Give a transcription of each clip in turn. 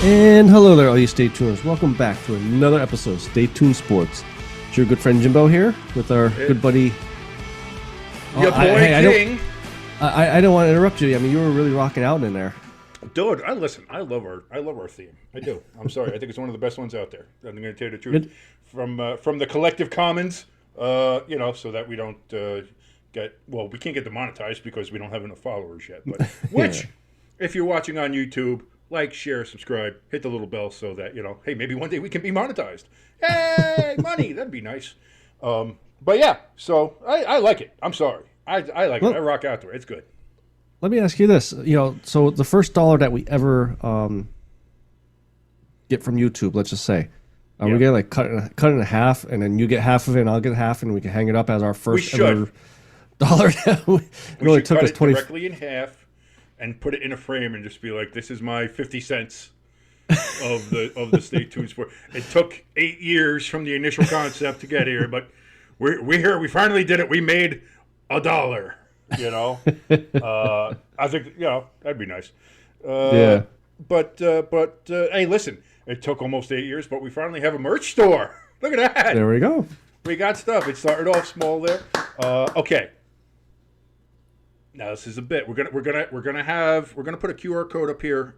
And hello there, all you Stay Tuners. Welcome back to another episode of Stay Tuned Sports. It's your good friend Jimbo here with our good buddy. Your boy King. I don't want to interrupt you. I mean, you were really rocking out in there. Dude, I love our theme. I do. I'm sorry. I think it's one of the best ones out there. I'm going to tell you the truth. From the Collective Commons, so that we don't we can't get demonetized because we don't have enough followers yet. But if you're watching on YouTube, like, share, subscribe, hit the little bell so that, hey, maybe one day we can be monetized. Hey, money, that'd be nice. But yeah, so I like it. I'm sorry. I like it. I rock out to it. It's good. Let me ask you this. So the first dollar that we ever get from YouTube, let's just say, we get like cut it in half, and then you get half of it, and I'll get half, and we can hang it up as our first ever dollar. We should cut it directly in half and put it in a frame and just be like, this is my 50 cents of the Stay Tuned Sport. It took 8 years from the initial concept to get here, but we're here. We finally did it. We made $1. I think that'd be nice. But hey, listen, it took almost 8 years, but we finally have a merch store. Look at that. There we go. We got stuff. It started off small there. Okay. Now this is a bit. We're gonna put a QR code up here.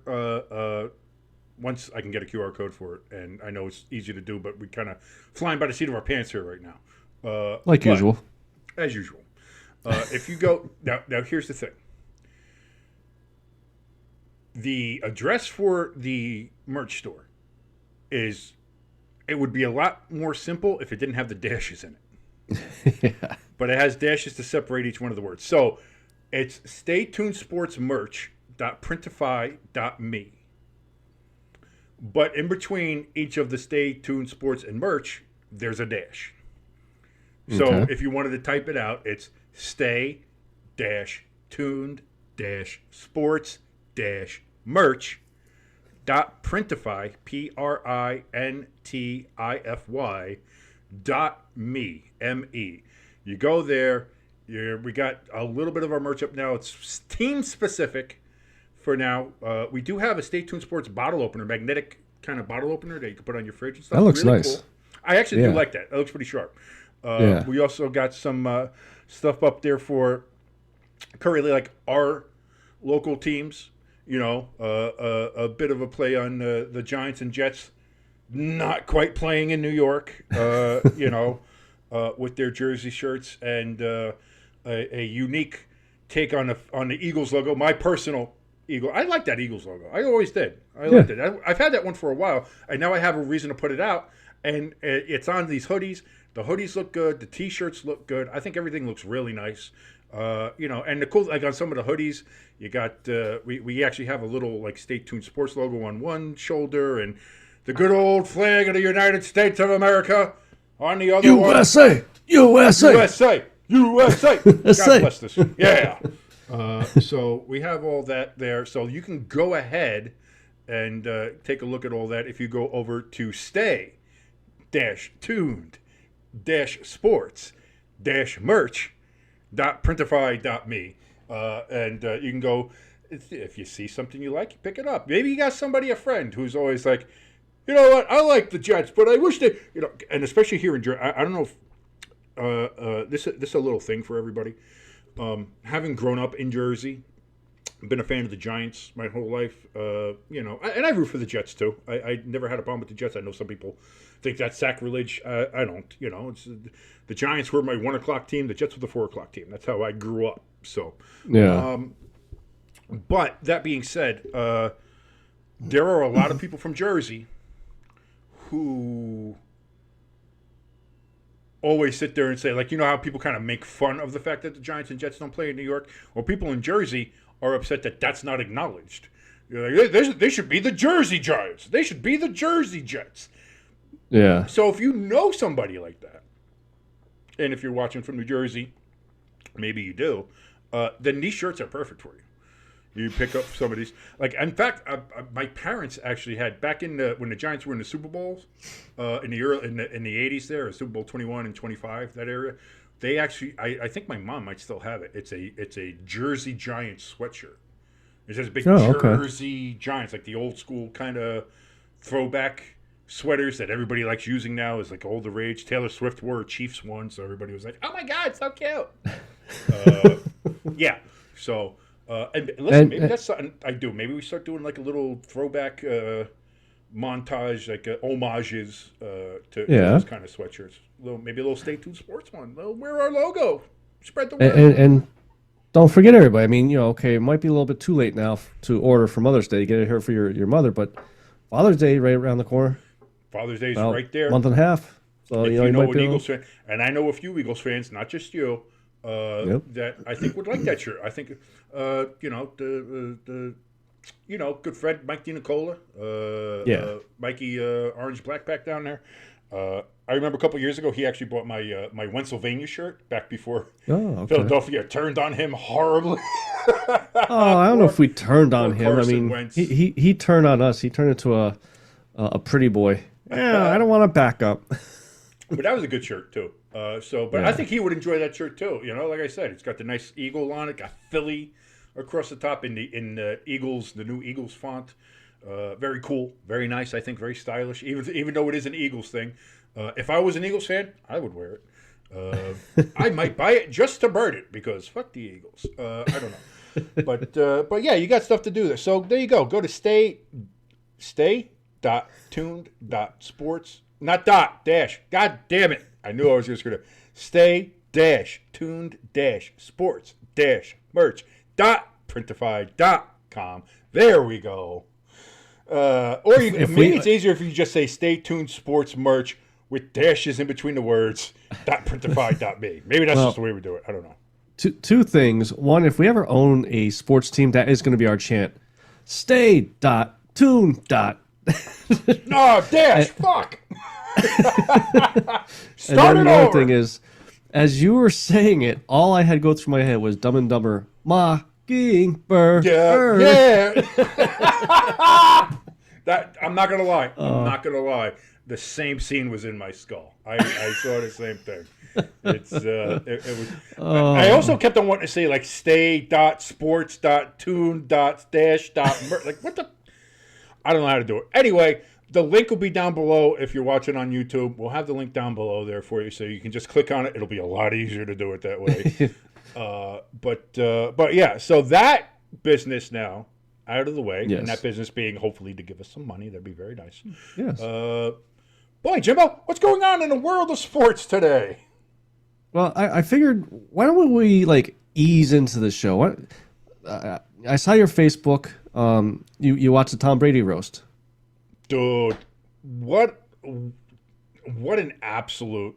Once I can get a QR code for it, and I know it's easy to do, but we kind of flying by the seat of our pants here right now. Usual. As usual. If you go now, here's the thing. The address for the merch store it would be a lot more simple if it didn't have the dashes in it. Yeah. But it has dashes to separate each one of the words. So it's staytunesportsmerch.printify.me. But in between each of the Stay Tuned Sports and merch, there's a dash. So if you wanted to type it out, it's stay-tuned-sports-merch.printify, PRINTIFY.me, M-E. You go there. We got a little bit of our merch up now. It's team specific for now. We do have a Stay Tuned Sports bottle opener, magnetic kind of bottle opener that you can put on your fridge and stuff. That looks really nice. Cool. I actually do like that. It looks pretty sharp. We also got some stuff up there for currently like our local teams. A bit of a play on the Giants and Jets not quite playing in New York. With their jersey shirts and a unique take on the Eagles logo. My personal Eagle. I like that Eagles logo. I always did. I liked it. I've had that one for a while, and now I have a reason to put it out. And it's on these hoodies. The hoodies look good. The T-shirts look good. I think everything looks really nice. And the cool, like on some of the hoodies, you got we actually have a little like Stay Tuned Sports logo on one shoulder, and the good old flag of the United States of America on the other USA! one. USA! God bless this. Yeah. So we have all that there. So you can go ahead and take a look at all that if you go over to stay-tuned-sports-merch.printify.me. And you can go, if you see something you like, you pick it up. Maybe you got a friend who's always like, you know what, I like the Jets, but I wish they, and especially here in Jersey, I don't know if this is a little thing for everybody. Having grown up in Jersey, been a fan of the Giants my whole life, and I root for the Jets too. I never had a problem with the Jets. I know some people think that's sacrilege. I don't. It's the Giants were my 1 o'clock team. The Jets were the 4 o'clock team. That's how I grew up. So, but that being said, there are a lot of people from Jersey who always sit there and say, like, how people kind of make fun of the fact that the Giants and Jets don't play in New York? Well, people in Jersey are upset that that's not acknowledged. Like, they should be the Jersey Giants. They should be the Jersey Jets. Yeah. So if you know somebody like that, and if you're watching from New Jersey, maybe you do, then these shirts are perfect for you. You pick up some of these. Like, in fact, my parents actually had back in when the Giants were in the Super Bowls in the 80s there, Super Bowl 21 and 25, that area. They actually, I think my mom might still have it. It's a Jersey Giants sweatshirt, It says big okay. Jersey Giants, like the old school kind of throwback sweaters that everybody likes using now is like all the rage. Taylor Swift wore a Chiefs one, so everybody was like, "Oh my God, so cute!" Yeah. So, and listen, maybe that's something I do. Maybe we start doing like a little throwback montage, like homages to those kind of sweatshirts. Maybe a little Stay Tuned Sports one. We'll wear our logo. Spread the word. And don't forget everybody. I mean, okay, it might be a little bit too late now to order for Mother's Day. Get it here for your mother, but Father's Day right around the corner. Father's Day is right there. Month and a half. So if you know an Eagles fan, and I know a few Eagles fans, not just you, that I think would like that shirt. I think, the good friend Mike DiNicola, Mikey Orange Blackpack down there. I remember a couple years ago he actually bought my my Pennsylvania shirt back before Philadelphia turned on him horribly. I don't know if we turned on him. Carson Wentz. He turned on us. He turned into a pretty boy. Yeah, I don't want to back up. But that was a good shirt too. I think he would enjoy that shirt too. Like I said, it's got the nice eagle on it, got Philly across the top in the Eagles, the new Eagles font. Very cool, very nice. I think very stylish. Even though it is an Eagles thing, if I was an Eagles fan, I would wear it. I might buy it just to burn it because fuck the Eagles. I don't know, but yeah, you got stuff to do there. So there you go. Go to stay.tuned.sports. Not dot, dash. God damn it. I knew I was just going to stay-tuned-sports-merch.printify.com. There we go. Maybe it's easier if you just say Stay Tuned Sports Merch with dashes in between the words .printify.me. Maybe that's just the way we do it. I don't know. Two things. One, if we ever own a sports team, that is going to be our chant. Stay.tuned. No, dash, fuck. Start and then the other thing is, as you were saying it, all I had go through my head was Dumb and Dumber. Mockingbird. Yeah. That I'm not gonna lie. I'm not gonna lie. The same scene was in my skull. I saw the same thing. It's it was. I also kept on wanting to say like stay.sports.tune.dash. Like what the. I don't know how to do it. Anyway, the link will be down below if you're watching on YouTube. We'll have the link down below there for you, so you can just click on it. It'll be a lot easier to do it that way. But yeah, so that business now out of the way, and that business being hopefully to give us some money. That'd be very nice. Yes. Boy, Jimbo, what's going on in the world of sports today? Well, I figured, why don't we ease into the show? I saw your Facebook. You watched the Tom Brady roast. Dude, what an absolute...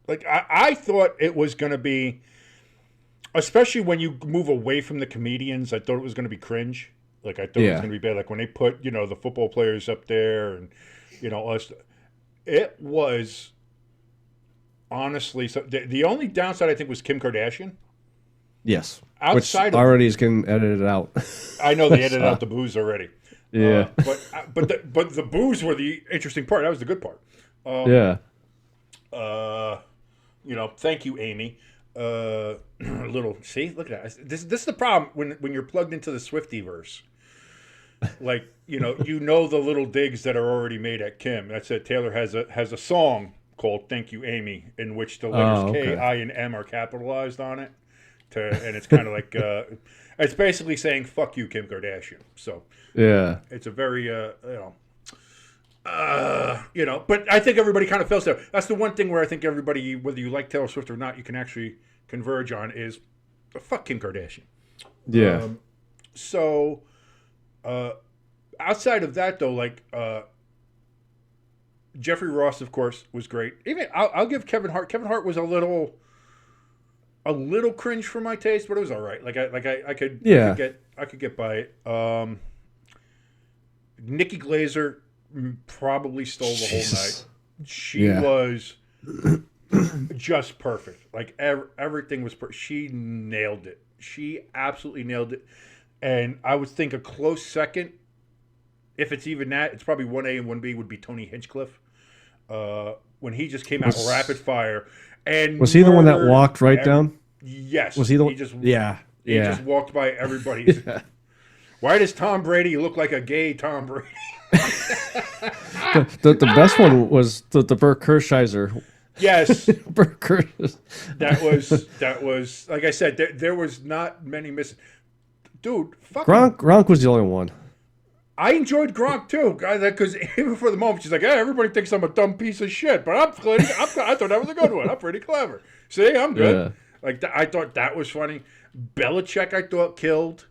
I thought it was going to be... Especially when you move away from the comedians, I thought it was going to be cringe. I thought it was going to be bad. Like, when they put, the football players up there and, all that stuff. It was... Honestly... So the only downside, I think, was Kim Kardashian. Yes. Outside which already is getting edited out. I know they edited out the booze already. Yeah. But the booze were the interesting part. That was the good part. Thank you, Amy. Look at that. This is the problem when you're plugged into the Swiftyverse. The little digs that are already made at Kim. That's it. Taylor has a song called "Thank You, Amy," in which the letters K, I, and M are capitalized on it. And it's kind of like it's basically saying "fuck you, Kim Kardashian." So it's a very But I think everybody kind of feels there. That's the one thing where I think everybody, whether you like Taylor Swift or not, you can actually converge on is fuck Kim Kardashian. Yeah. Outside of that though, Jeffrey Ross, of course, was great. Even I'll give Kevin Hart. Kevin Hart was a little cringe for my taste, but it was all right. I could get by it. Nikki Glaser probably stole the whole night. She was just perfect. Everything was perfect. She nailed it. She absolutely nailed it. And I would think a close second, if it's even that, it's probably 1A and 1B would be Tony Hinchcliffe. When he just came out rapid fire. And was he the one that walked right down? Yes. Was he the one? He just walked by everybody. Why does Tom Brady look like a gay Tom Brady? The best one was the Bert Kreischer. Yes, Bert Kreischer. that was like I said. There was not many missing. Dude, fucking. Gronk was the only one. I enjoyed Gronk too, because even for the moment, she's like, "Yeah, everybody thinks I'm a dumb piece of shit, but I thought that was a good one. I'm pretty clever. See, I'm good." Yeah. Like I thought that was funny. Belichick, I thought killed.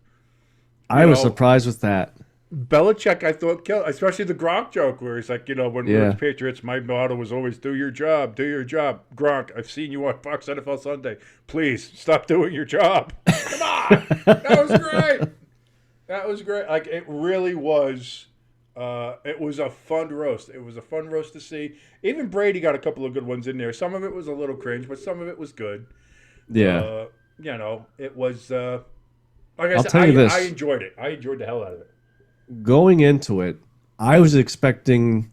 You I was know, surprised with that. Belichick, I thought killed, especially the Gronk joke where he's like, when we were Yeah. the Patriots, my motto was always do your job, do your job. Gronk, I've seen you on Fox NFL Sunday. Please stop doing your job. Come on, that was great. That was great. Like it really was. It was a fun roast. It was a fun roast to see. Even Brady got a couple of good ones in there. Some of it was a little cringe, but some of it was good. Yeah. It was. Like I I'll said, tell you this. I enjoyed it. I enjoyed the hell out of it. Going into it, I was expecting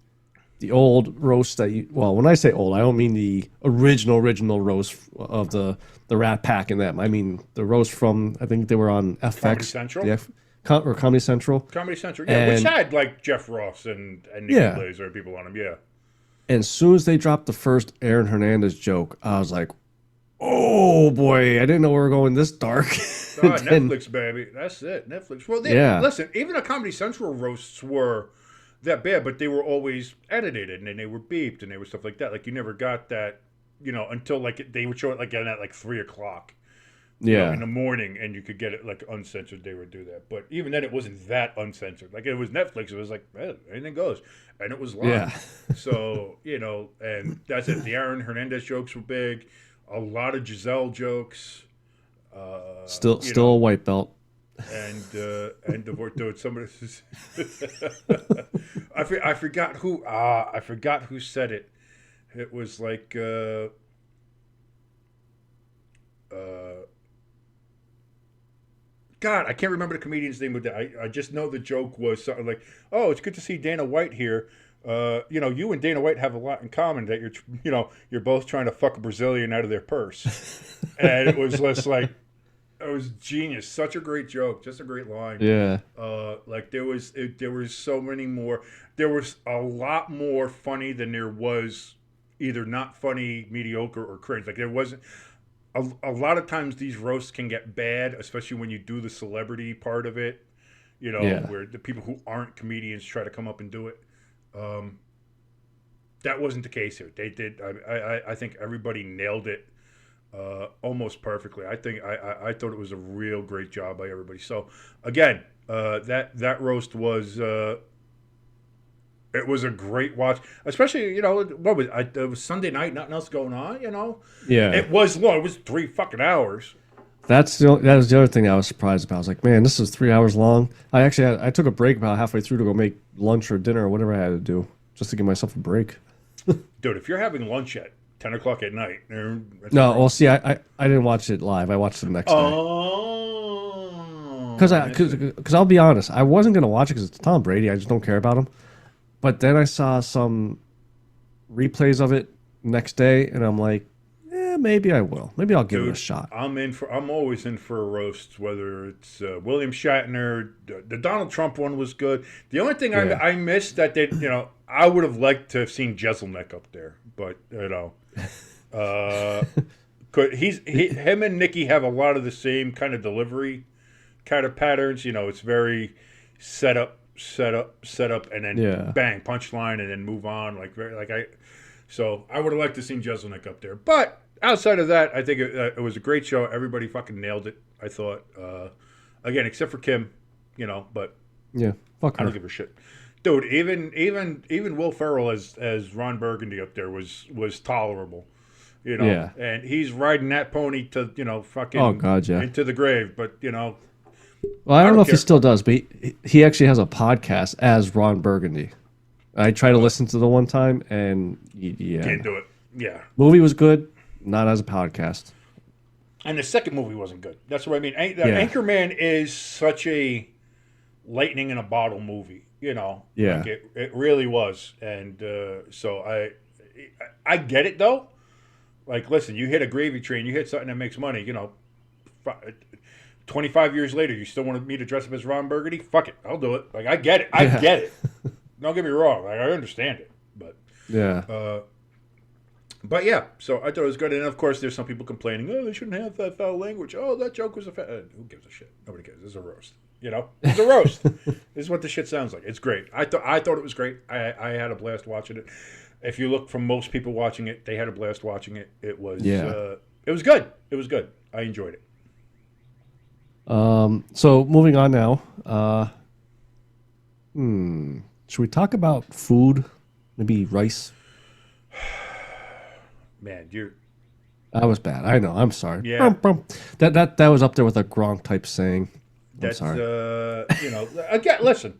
the old roast when I say old, I don't mean the original roast of the Rat Pack and them. I mean the roast from, I think they were on FX. Comedy Central? Or Comedy Central. Comedy Central, yeah, which had like Jeff Ross and Nikki Glazer people on them, yeah. And as soon as they dropped the first Aaron Hernandez joke, I was like, oh boy, I didn't know we were going this dark. Netflix, baby. That's it. Netflix. Well, listen, even the Comedy Central roasts were that bad, but they were always edited and then they were beeped and they were stuff like that. Like you never got that, until like they would show it like at like 3:00. In the morning, and you could get it like uncensored. They would do that, but even then, it wasn't that uncensored. Like it was Netflix. It was like anything goes, and it was live. Yeah. So and that's it. The Aaron Hernandez jokes were big. A lot of Giselle jokes. Still a white belt. And divorce. Dude, somebody. I forgot who. I forgot who said it. It was like. God, I can't remember the comedian's name. But I just know the joke was something like, "Oh, it's good to see Dana White here. You and Dana White have a lot in common that you're both trying to fuck a Brazilian out of their purse." And it was just like, it was genius. Such a great joke. Just a great line. Yeah. Like there was so many more. There was a lot more funny than there was either not funny, mediocre, or cringe. Like there wasn't. A lot of times these roasts can get bad, especially when you do the celebrity part of it, where the people who aren't comedians try to come up and do it. That wasn't the case here. They did. I think everybody nailed it almost perfectly. I think I thought it was a real great job by everybody. So again, that roast was. It was a great watch, especially it was Sunday night, nothing else going on, Yeah. It was long. It was 3 fucking hours. That was the other thing I was surprised about. I was like, man, this is 3 hours long. I took a break about halfway through to go make lunch or dinner or whatever I had to do, just to give myself a break. Dude, if you're having lunch at 10:00 at night, see, I didn't watch it live. I watched it the next day. Oh, Because I'll be honest, I wasn't gonna watch it because it's Tom Brady. I just don't care about him. But then I saw some replays of it next day, and I'm like, maybe I will. Maybe I'll give it a shot. I'm always in for a roast, whether it's William Shatner. The Donald Trump one was good. The only thing I missed that they, I would have liked to have seen Jeselnik up there, but him and Nikki have a lot of the same kind of delivery kind of patterns. It's very set up, and then bang, punchline, and then move on. So I would have liked to see Jeselnik up there. But outside of that, I think it was a great show. Everybody fucking nailed it, I thought. Again, except for Kim, but yeah, fuck her. I don't give a shit. Dude, even Will Ferrell as Ron Burgundy up there was tolerable. And he's riding that pony to, fucking into the grave. But, well, I don't know if he still does, but he actually has a podcast as Ron Burgundy. I tried to listen to the one time, and can't do it. Yeah, movie was good, not as a podcast. And the second movie wasn't good. That's what I mean. Anchorman is such a lightning in a bottle movie. Yeah, like it really was. And so I get it though. Like, listen, you hit a gravy train, you hit something that makes money. 25 years later, you still want me to dress up as Ron Burgundy? Fuck it, I'll do it. Like I get it, I get it. Don't get me wrong, like I understand it, but Yeah. but yeah. So I thought it was good, and of course, there's some people complaining, oh, they shouldn't have that foul language. Oh, that joke was who gives a shit? Nobody cares. This is a roast. You know, it's a roast. This is what the shit sounds like. It's great. I thought it was great. I had a blast watching it. If you look from most people watching it, they had a blast watching it. It was it was good. It was good. I enjoyed it. So moving on now. Should we talk about food? Maybe rice. Man, you're That was bad. I know. I'm sorry. Yeah. That was up there with a Gronk type saying. that's sorry. you know, again, listen.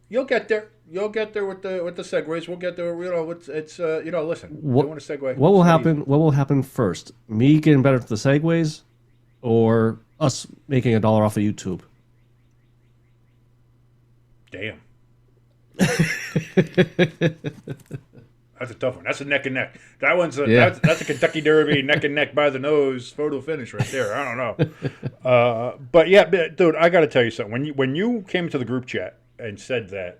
You'll get there. You'll get there with the segues. We'll get there. You know, it's you know, listen. What, don't want to segue. what will It's not happen? What will happen first? Me getting better at the segues, or us making $1 off of YouTube? easy. Damn. That's a tough one. That's a neck and neck. That one's that's a Kentucky Derby neck and neck by the nose photo finish right there. I don't know. But yeah, dude, I got to tell you something. When you came to the group chat and said that,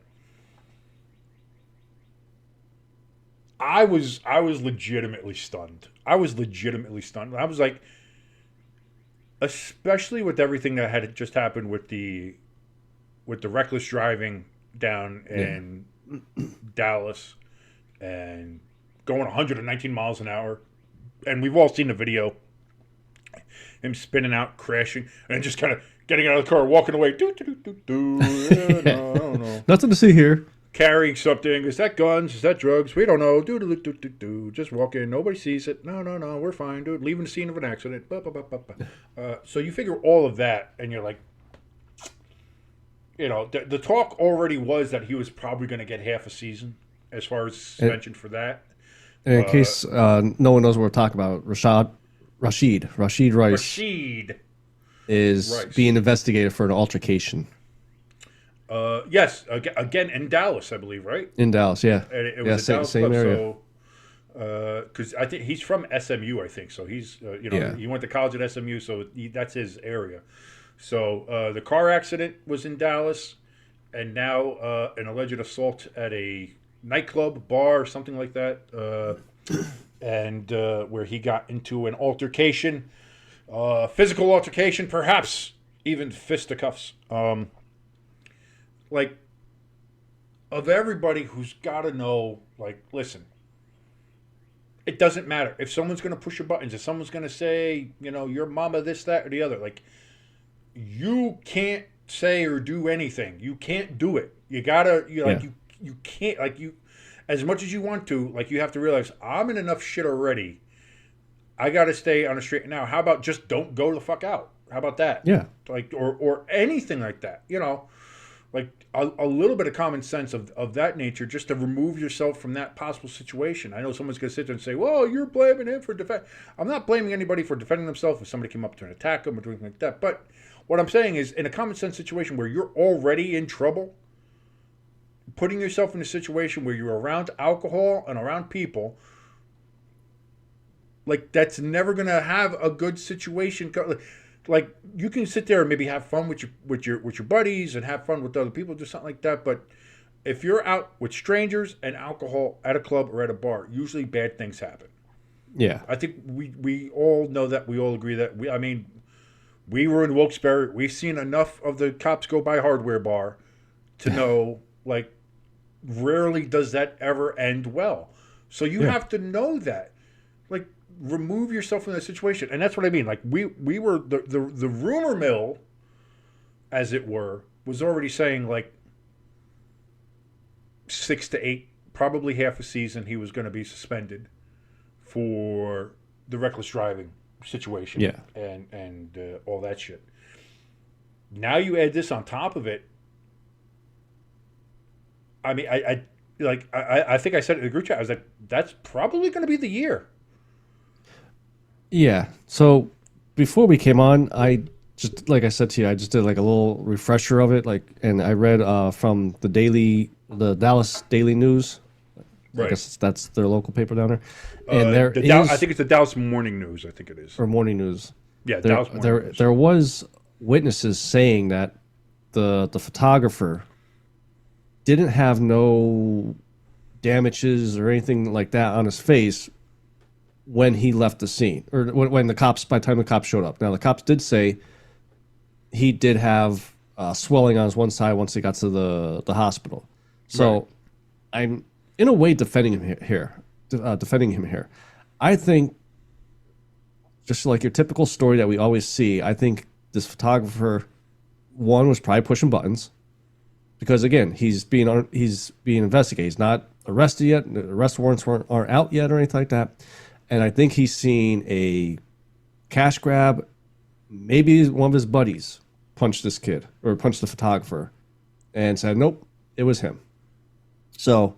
I was legitimately stunned. I was like, especially with everything that had just happened with the reckless driving down in Dallas and going 119 miles an hour. And we've all seen the video. Him spinning out, crashing, and just kind of getting out of the car, walking away. No, I don't know. Nothing to see here. Carrying something. Is that guns? Is that drugs? We don't know. Just walk in. Nobody sees it. No. We're fine, dude. Leaving the scene of an accident. So you figure all of that, and you're like, you know, the talk already was that he was probably going to get half a season as far as suspension for that. And in case no one knows what we're talking about, Rasheed Rice is being investigated for an altercation. Yes, again in Dallas, I believe, right? In Dallas, yeah. And it was a Dallas same club, area. So, because I think he's from SMU, I think. So he's, he went to college at SMU, so that's his area. So the car accident was in Dallas, and now an alleged assault at a nightclub, bar, something like that, and where he got into an altercation, physical altercation, perhaps even fisticuffs. Like, of everybody who's got to know, like, listen, it doesn't matter. If someone's going to push your buttons, if someone's going to say, you know, your mama, this, that, or the other, like, you can't say or do anything. You can't do it. You got to, you can't, like, you, as much as you want to, like, you have to realize, I'm in enough shit already. I got to stay on a straight and now. How about just don't go the fuck out? How about that? Yeah. Like, or anything like that, you know? Like a little bit of common sense of that nature, just to remove yourself from that possible situation. I know someone's going to sit there and say, well, you're blaming him for defend. I'm not blaming anybody for defending themselves if somebody came up to and attack them or doing like that. But what I'm saying is, in a common sense situation where you're already in trouble, putting yourself in a situation where you're around alcohol and around people, like, that's never going to have a good situation. Like, you can sit there and maybe have fun with your buddies and have fun with other people, do something like that. But if you're out with strangers and alcohol at a club or at a bar, usually bad things happen. Yeah. I think we all know that. We all agree that. We were in Wilkes-Barre. We've seen enough of the cops go by hardware bar to know, like, rarely does that ever end well. So you have to know that. Like, remove yourself from that situation. And that's what I mean. Like, we were, the rumor mill, as it were, was already saying, like, 6 to 8, probably half a season, he was going to be suspended for the reckless driving situation. Yeah. And all that shit. Now you add this on top of it. I mean, I think I said it in the group chat, I was like, that's probably going to be the year. Yeah. So before we came on, I just, like I said to you, I just did like a little refresher of it, like, and I read from the Dallas Daily News. Right. I guess that's their local paper down there. And I think it's the Dallas Morning News. I think it is. or Morning News. Yeah, Dallas Morning News. There was witnesses saying that the photographer didn't have no damages or anything like that on his face when he left the scene, or when the cops, by the time the cops showed up. Now the cops did say he did have swelling on his one side once he got to the hospital. So Right. I'm in a way defending him here. I think, just like your typical story that we always see, I think this photographer, one, was probably pushing buttons because again he's being investigated. He's not arrested yet. The arrest warrants aren't out yet or anything like that. And I think he's seen a cash grab. Maybe one of his buddies punched this kid or punched the photographer, and said, "Nope, it was him." So,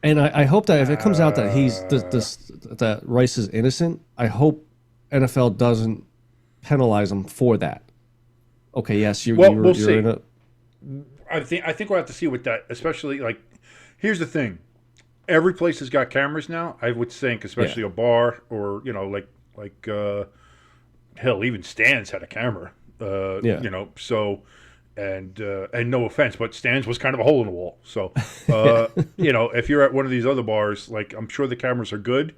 and I hope that if it comes out that that Rice is innocent, I hope NFL doesn't penalize him for that. Okay, yes, Well, we'll you're see. in a I think we'll have to see with that, especially like. Here's the thing: every place has got cameras now. I would think, especially yeah a bar or hell, even Stan's had a camera. yeah So and no offense, but Stan's was kind of a hole in the wall. So if you're at one of these other bars, like I'm sure the cameras are good.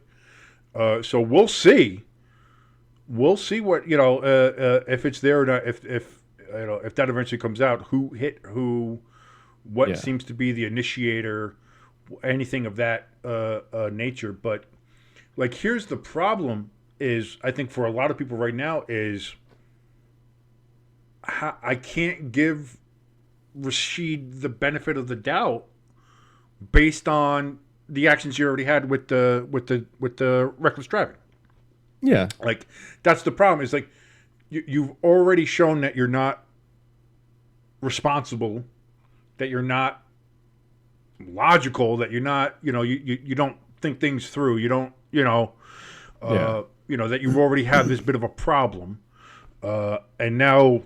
So we'll see. We'll see what if it's there or not. If that eventually comes out, who hit who, what yeah seems to be the initiator, anything of that nature. But like, here's the problem: is I think for a lot of people right now is I can't give Rasheed the benefit of the doubt based on the actions you already had with the reckless driving. yeah Like that's the problem. Is like you've already shown that you're not responsible, that you're not logical, that you're not you don't think things through. You don't yeah that you already have this bit of a problem, and now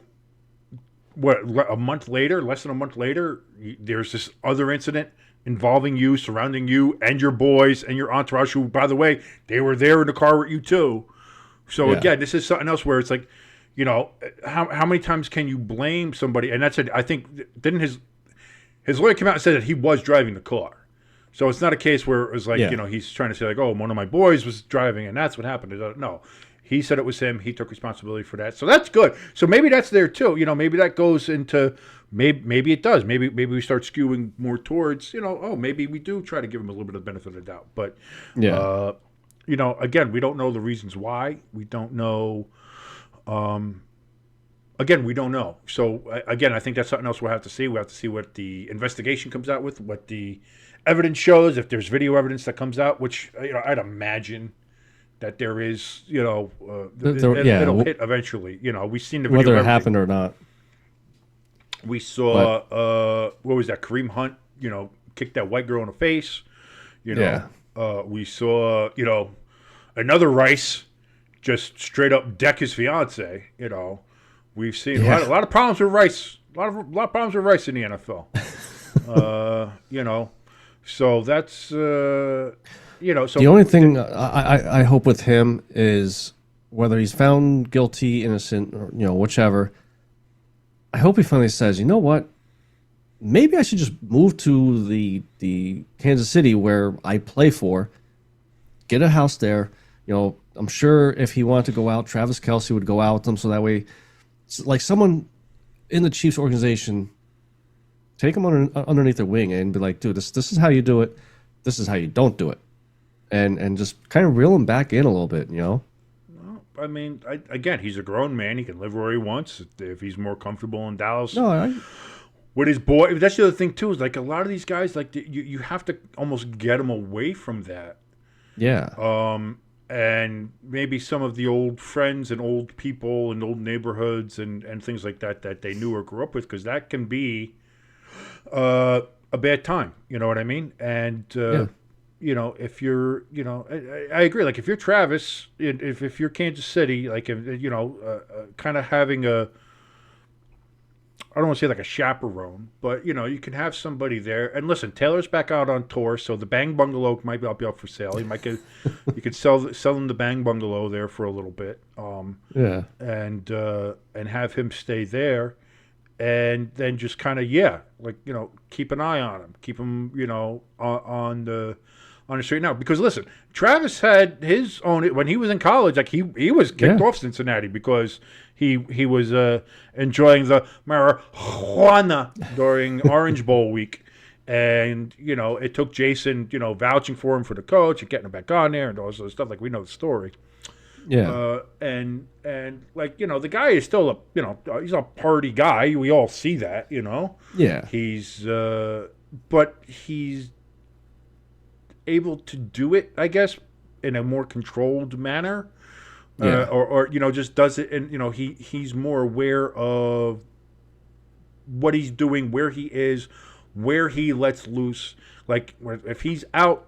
what? A month later, less than a month later, there's this other incident involving you, surrounding you and your boys and your entourage, who, by the way, they were there in the car with you too. So yeah again, this is something else where it's like, how many times can you blame somebody? And that's it. I think didn't his lawyer came out and said that he was driving the car. So it's not a case where it was like, yeah he's trying to say like, oh, one of my boys was driving and that's what happened. No, he said it was him. He took responsibility for that. So that's good. So maybe that's there too. Maybe that goes into, maybe it does. Maybe we start skewing more towards, maybe we do try to give him a little bit of benefit of the doubt. But, yeah again, we don't know the reasons why. We don't know. Again, we don't know. So again, I think that's something else we'll have to see. We'll have to see what the investigation comes out with, what the evidence shows, if there's video evidence that comes out, which I'd imagine that there is. yeah It'll hit eventually. We've seen the video whether of it everything. happened or not. We saw what was that? Kareem Hunt, kick that white girl in the face. Yeah. We saw another Rice just straight up deck his fiance. We've seen Yeah. a lot of problems with Rice. A lot of problems with Rice in the NFL. So that's So The only thing I hope with him is whether he's found guilty, innocent, or whichever. I hope he finally says, you know what? Maybe I should just move to the Kansas City where I play for, get a house there. I'm sure if he wanted to go out, Travis Kelce would go out with him, so that way, like someone in the Chiefs organization, take him underneath their wing and be like, dude, this is how you do it. This is how you don't do it, and just kind of reel him back in a little bit. I mean, again, he's a grown man. He can live where he wants. If he's more comfortable in Dallas No, with his boy, that's the other thing too. Is like a lot of these guys, like you have to almost get them away from that. yeah, And maybe some of the old friends and old people and old neighborhoods and things like that they knew or grew up with, because that can be a bad time. You know what I mean? And yeah, if you're, I agree. Like if you're Travis, if you're Kansas City, like kind of having I don't want to say like a chaperone, but you can have somebody there. And listen, Taylor's back out on tour, so the Bang Bungalow might be up for sale. You could sell them the Bang Bungalow there for a little bit, Yeah. and have him stay there, and then just kind of keep an eye on him, keep him on the street now. Because listen, Travis had his own when he was in college. Like he was kicked off Cincinnati because he was enjoying the marijuana during Orange Bowl week, and it took Jason vouching for him for the coach and getting him back on there and all this other stuff. Like we know the story. Yeah. And the guy is still he's a party guy. We all see that. Yeah. He's but he's able to do it, I guess, in a more controlled manner, or just does it, and he's more aware of what he's doing, where he is, where he lets loose. Like if he's out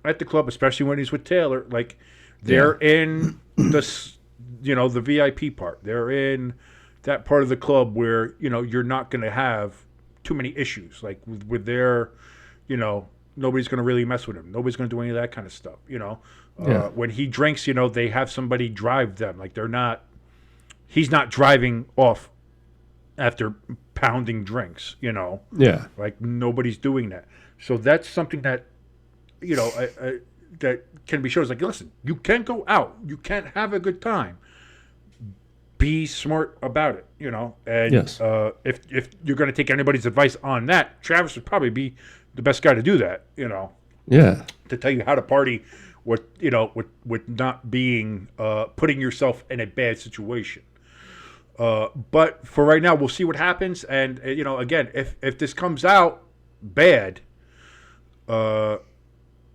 at the club, especially when he's with Taylor, like they're in the VIP part. They're in that part of the club where you're not going to have too many issues, like with their nobody's going to really mess with him. Nobody's going to do any of that kind of stuff, When he drinks, they have somebody drive them. Like he's not driving off after pounding drinks, Yeah. Like nobody's doing that. So that's something that, that can be shown. It's like, listen, you can go out. You can have a good time. Be smart about it, And Yes. If you're going to take anybody's advice on that, Travis would probably be the best guy to do that, Yeah. to tell you how to party with not being putting yourself in a bad situation. But for right now, we'll see what happens. And again, if this comes out bad,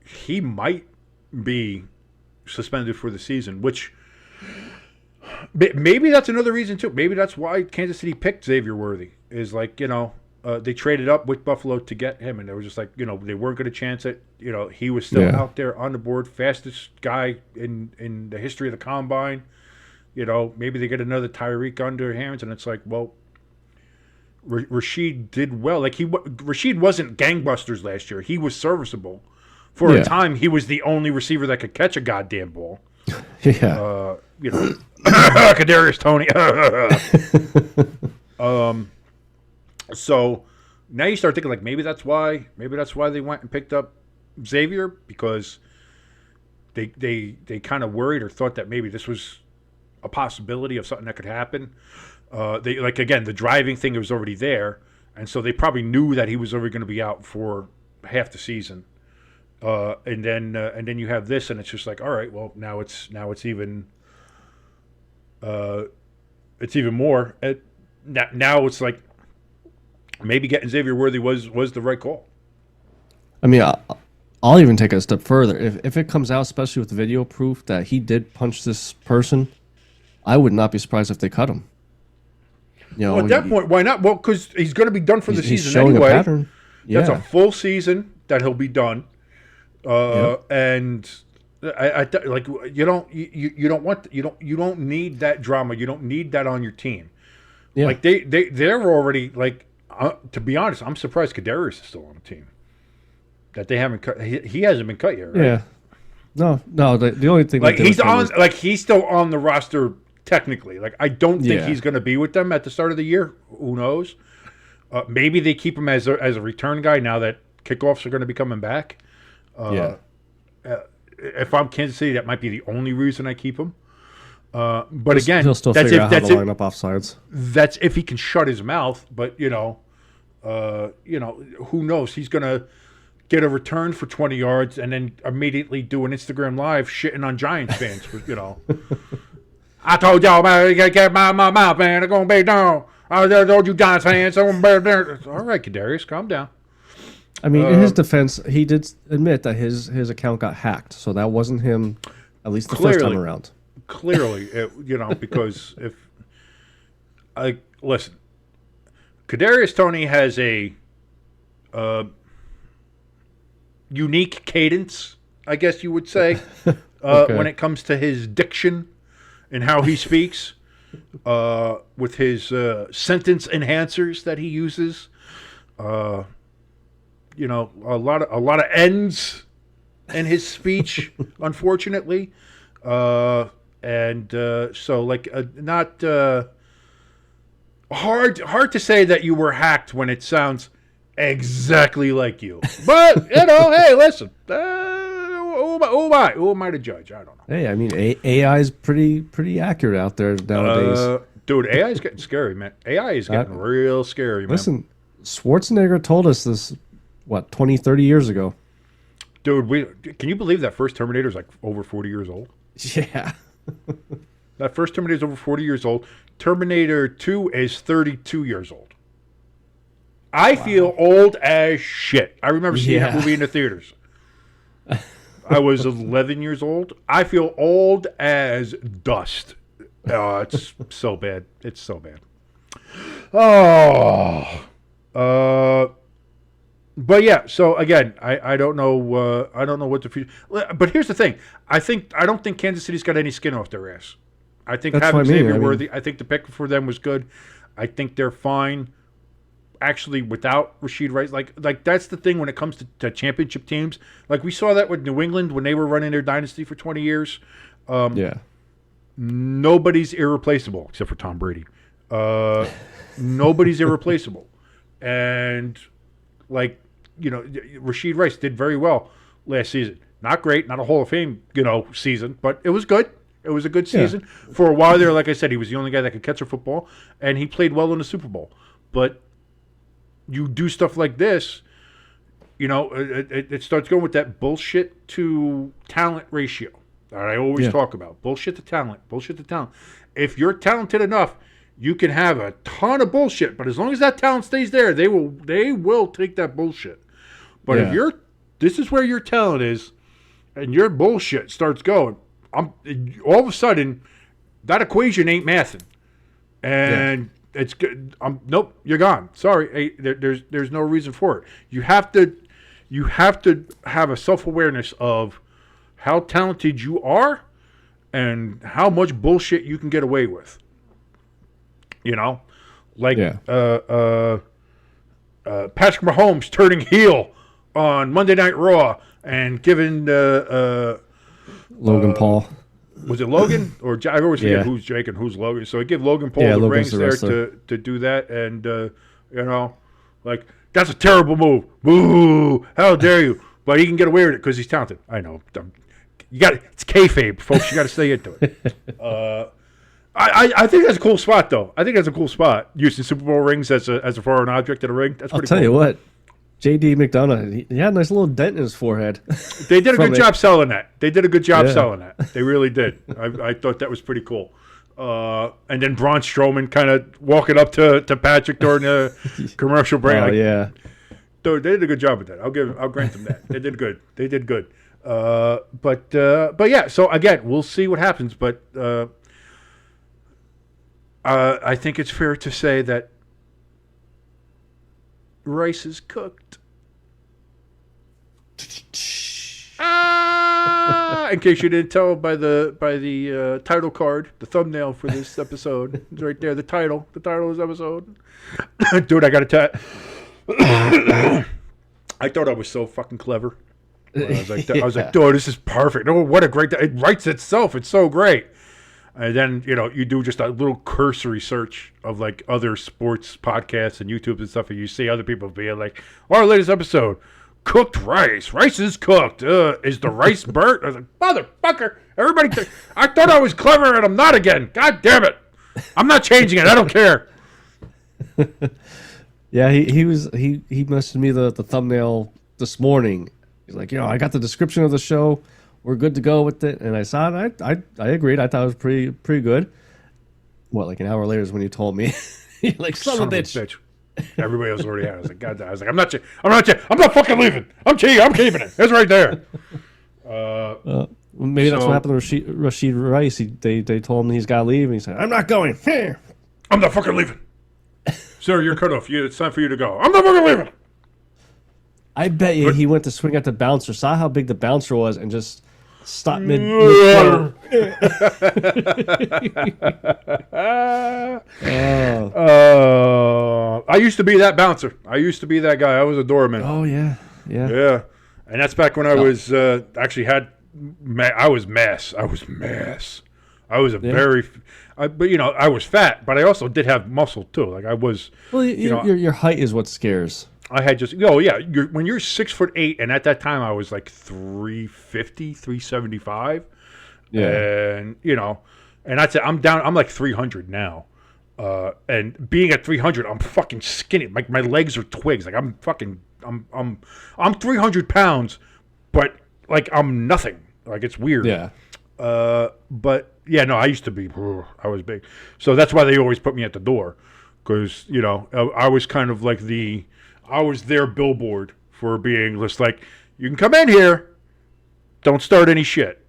he might be suspended for the season, which maybe that's another reason too. Maybe that's why Kansas City picked Xavier Worthy, is like, they traded up with Buffalo to get him, and they were just like, they weren't going to chance it. He was still out there on the board, fastest guy in the history of the combine. Maybe they get another Tyreek on their hands, and it's like, well, Rasheed did well. Like Rasheed wasn't gangbusters last year. He was serviceable. For a time, he was the only receiver that could catch a goddamn ball. Yeah. Kadarius Toney. So now you start thinking, like, maybe that's why they went and picked up Xavier, because they kind of worried or thought that maybe this was a possibility of something that could happen. They again, the driving thing was already there, and so they probably knew that he was already going to be out for half the season. And then you have this, and it's just like, all right, well, now it's even more. Now it's like maybe getting Xavier Worthy was the right call. I mean, I'll even take it a step further. If it comes out, especially with the video proof, that he did punch this person, I would not be surprised if they cut him. Well, at that point, why not? Well, because he's going to be done for the he's season showing anyway. a pattern. Yeah. That's a full season that he'll be done. And I like you don't need that drama. You don't need that on your team. Yeah. Like they're already like, to be honest, I'm surprised Kadarius is still on the team. That they haven't cut. He hasn't been cut yet, right? Yeah. No. The only thing, like he's still on the roster technically. Like I don't think he's going to be with them at the start of the year. Who knows? Maybe they keep him as a return guy now that kickoffs are going to be coming back. If I'm Kansas City, that might be the only reason I keep him. But again, he'll still figure out how to line up offsides. That's if he can shut his mouth. But who knows? He's gonna get a return for 20 yards and then immediately do an Instagram live shitting on Giants fans. I told y'all, man, you gotta get my mouth, man. They're gonna be down. I told you Giants fans. All right, Kadarius, calm down. I mean, in his defense, he did admit that his account got hacked, so that wasn't him, at least the first time around. Clearly, because listen, Kadarius Toney has a unique cadence, I guess you would say, Okay. when it comes to his diction and how he speaks. with his sentence enhancers that he uses. A lot of ends in his speech, unfortunately. So not hard to say that you were hacked when it sounds exactly like you. But hey, listen, who am I to judge? I don't know. Hey, I mean, AI is pretty accurate out there nowadays. Dude, AI is getting scary, man. AI is getting real scary, man. Listen, Schwarzenegger told us this, 20, 30 years ago. Dude, can you believe that first Terminator is like over 40 years old? Yeah. That first Terminator is over 40 years old. Terminator 2 is 32 years old. I feel old as shit. I remember seeing that movie in the theaters. I was 11 years old. I feel old as dust. Oh, it's so bad. It's so bad. But yeah. So again, I don't know. I don't know what the future. But here's the thing. I don't think Kansas City's got any skin off their ass. I think having Xavier Worthy. I think the pick for them was good. I think they're fine. Actually, without Rasheed Rice, like that's the thing when it comes to championship teams. Like we saw that with New England when they were running their dynasty for 20 years. Nobody's irreplaceable except for Tom Brady. Nobody's irreplaceable, and Rasheed Rice did very well last season. Not great, not a Hall of Fame season, but it was good. It was a good season for a while there. Like I said, he was the only guy that could catch a football, and he played well in the Super Bowl. But you do stuff like this, it starts going with that bullshit to talent ratio that I always talk about. Bullshit to talent. If you're talented enough, you can have a ton of bullshit, but as long as that talent stays there, they will take that bullshit. But if this is where your talent is, and your bullshit starts going, all of a sudden that equation ain't mathing, and it's good. Nope, you're gone. Sorry, there's no reason for it. You have to have a self-awareness of how talented you are and how much bullshit you can get away with. Patrick Mahomes turning heel on Monday Night Raw and giving Logan Paul. Was it Logan? Or I always forget who's Jake and who's Logan. So I give Logan Paul the Logan's rings there to do that. And, that's a terrible move. Boo! How dare you? But he can get away with it because he's talented. I know. It's kayfabe, folks. You got to stay into it. I think that's a cool spot, though. I think that's a cool spot. Using Super Bowl rings as a foreign object in a ring. That's pretty cool. I'll tell you what. J.D. McDonough, he had a nice little dent in his forehead. They did a good job selling that. They really did. I thought that was pretty cool. And then Braun Strowman kind of walking up to Patrick during the commercial break. They did a good job with that. I'll grant them that. They did good. But yeah. So again, we'll see what happens. But I think it's fair to say that Rice is cooked. In case you didn't tell by the title card, the thumbnail for this episode, it's right there. The title of this episode. Dude, I gotta tell. I thought I was so fucking clever. I was like, dude, this is perfect. Oh, what a great! It writes itself. It's so great. And then, you do just a little cursory search of like other sports podcasts and YouTube and stuff, and you see other people being like, our latest episode, cooked rice. Rice is cooked. Is the rice burnt? I was like, motherfucker. Everybody, I thought I was clever and I'm not again. God damn it. I'm not changing it. I don't care. Yeah, he messaged me the thumbnail this morning. He's like, I got the description of the show. We're good to go with it. And I saw it. I agreed. I thought it was pretty good. Like an hour later is when you told me. You're like, son of a bitch. Everybody else already had it. I was like, God, I was like, I'm not fucking leaving. I'm keeping it. It's right there. Maybe that's what happened to Rasheed Rice. They told him he's got to leave, and he said, I'm not going. I'm not fucking leaving. Sir, you're cut off. It's time for you to go. I'm not fucking leaving. I bet you he went to swing at the bouncer, saw how big the bouncer was, and just stop mid I used to be that bouncer. I used to be that guy. I was a doorman. Oh yeah. Yeah, and that's back when I was actually had. I was mass. I was mass. I was a very, but I was fat, but I also did have muscle too. Like I was. Well, your height is what scares. I had just when you're 6'8", and at that time I was like 350, 375. Yeah. And and that's it. I'm down. I'm like 300 now. And being at 300, I'm fucking skinny. Like my legs are twigs. Like I'm 300 pounds, but like I'm nothing. Like it's weird. Yeah. But yeah, no, I used to be. I was big, so that's why they always put me at the door, because I was kind of like I was their billboard for being just like, you can come in here, don't start any shit,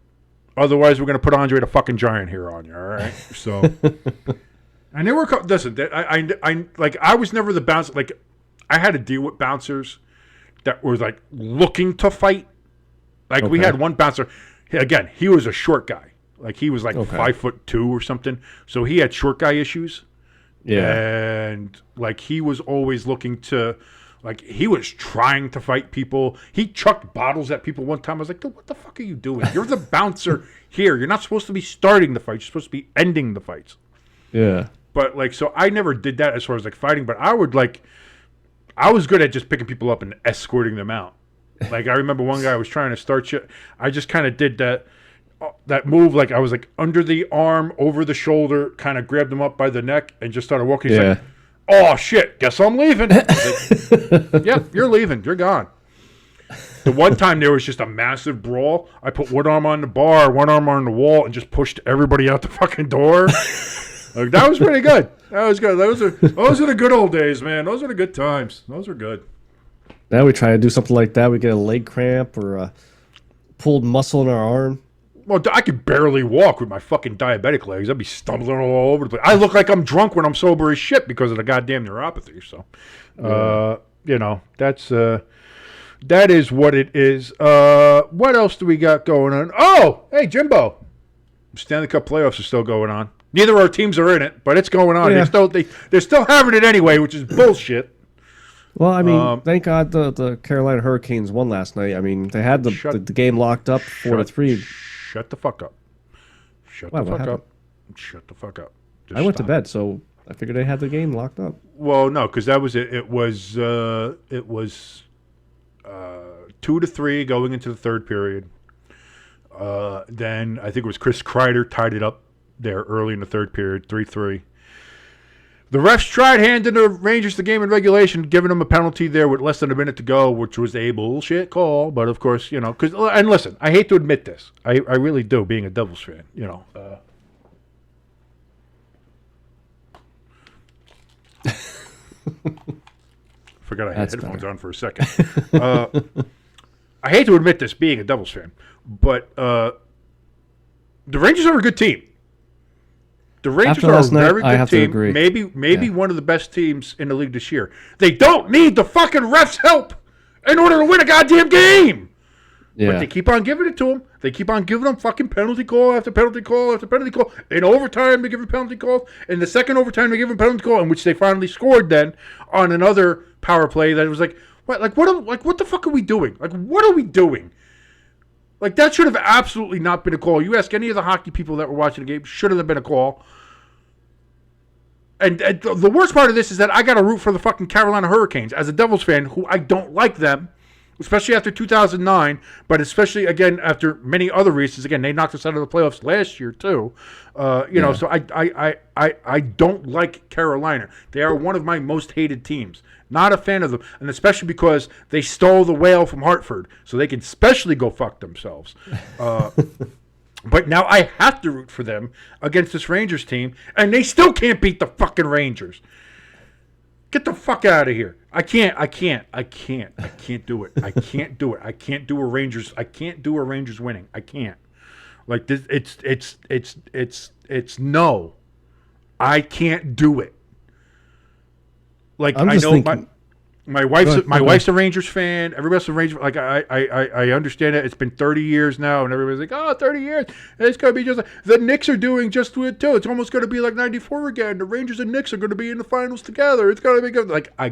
otherwise we're gonna put Andre the fucking Giant here on you. All right, so. And they were listen. I was never the bouncer. Like I had to deal with bouncers that were like looking to fight. Like we had one bouncer. Again, he was a short guy. Like he was like 5'2" or something. So he had short guy issues. Yeah. And like he was always looking to, like he was trying to fight people. He chucked bottles at people one time. I was like, dude, what the fuck are you doing? You're the bouncer here. You're not supposed to be starting the fight. You're supposed to be ending the fights. Yeah. But like, so I never did that as far as like fighting. But I was good at just picking people up and escorting them out. Like I remember one guy was trying to start shit. I just kind of did that move. Like I was like under the arm, over the shoulder, kind of grabbed him up by the neck and just started walking. He's like, oh shit, guess I'm leaving. I was like, yep, you're leaving. You're gone. The one time there was just a massive brawl. I put one arm on the bar, one arm on the wall, and just pushed everybody out the fucking door. Like, that was pretty good. That was good. Those are the good old days, man. Those are the good times. Those were good. Now we try to do something like that. We get a leg cramp or a pulled muscle in our arm. Well, I could barely walk with my fucking diabetic legs. I'd be stumbling all over the place. I look like I'm drunk when I'm sober as shit because of the goddamn neuropathy. So, that is what it is. What else do we got going on? Oh, hey, Jimbo. Stanley Cup Playoffs are still going on. Neither of our teams are in it, but it's going on. Yeah. They're still having it anyway, which is bullshit. Well, I mean, thank God the Carolina Hurricanes won last night. I mean, they had the game locked up 4-3. Shut the fuck up. Shut the fuck up. Shut the fuck up. I went to bed, so I figured they had the game locked up. Well, no, because that was it. It was 2-3 going into the third period. Then I think it was Chris Kreider tied it up there early in the third period, 3-3. The refs tried handing the Rangers the game in regulation, giving them a penalty there with less than a minute to go, which was a bullshit call. But of course, and listen, I hate to admit this. I really do, being a Devils fan, Forgot I had headphones on for a second. I hate to admit this, being a Devils fan, but the Rangers are a good team. The Rangers are a very good team. Maybe one of the best teams in the league this year. They don't need the fucking refs' help in order to win a goddamn game. Yeah. But they keep on giving it to them. They keep on giving them fucking penalty call after penalty call after penalty call. In overtime, they give them penalty call. In the second overtime, they give them penalty call, in which they finally scored then on another power play that was like, what the fuck are we doing? Like, what are we doing? Like, that should have absolutely not been a call. You ask any of the hockey people that were watching the game, should have been a call. And the worst part of this is that I got to root for the fucking Carolina Hurricanes as a Devils fan, who I don't like them, especially after 2009, but especially, again, after many other reasons. Again, they knocked us out of the playoffs last year, too. So I don't like Carolina. They are one of my most hated teams. Not a fan of them, and especially because they stole the whale from Hartford, so they can especially go fuck themselves. But now I have to root for them against this Rangers team, and they still can't beat the fucking Rangers. Get the fuck out of here. I can't do it. I can't do it. I can't do a Rangers. I can't do a Rangers winning. I can't. Like this, it's no. I can't do it. Like, I know My wife's a Rangers fan. Everybody's a Rangers. Like I understand it. It's been 30 years now, and everybody's like, oh, 30 years. It's gonna be just like the Knicks are doing just it too. It's almost gonna be like '94 again. The Rangers and Knicks are gonna be in the finals together. It's gonna be good. Like I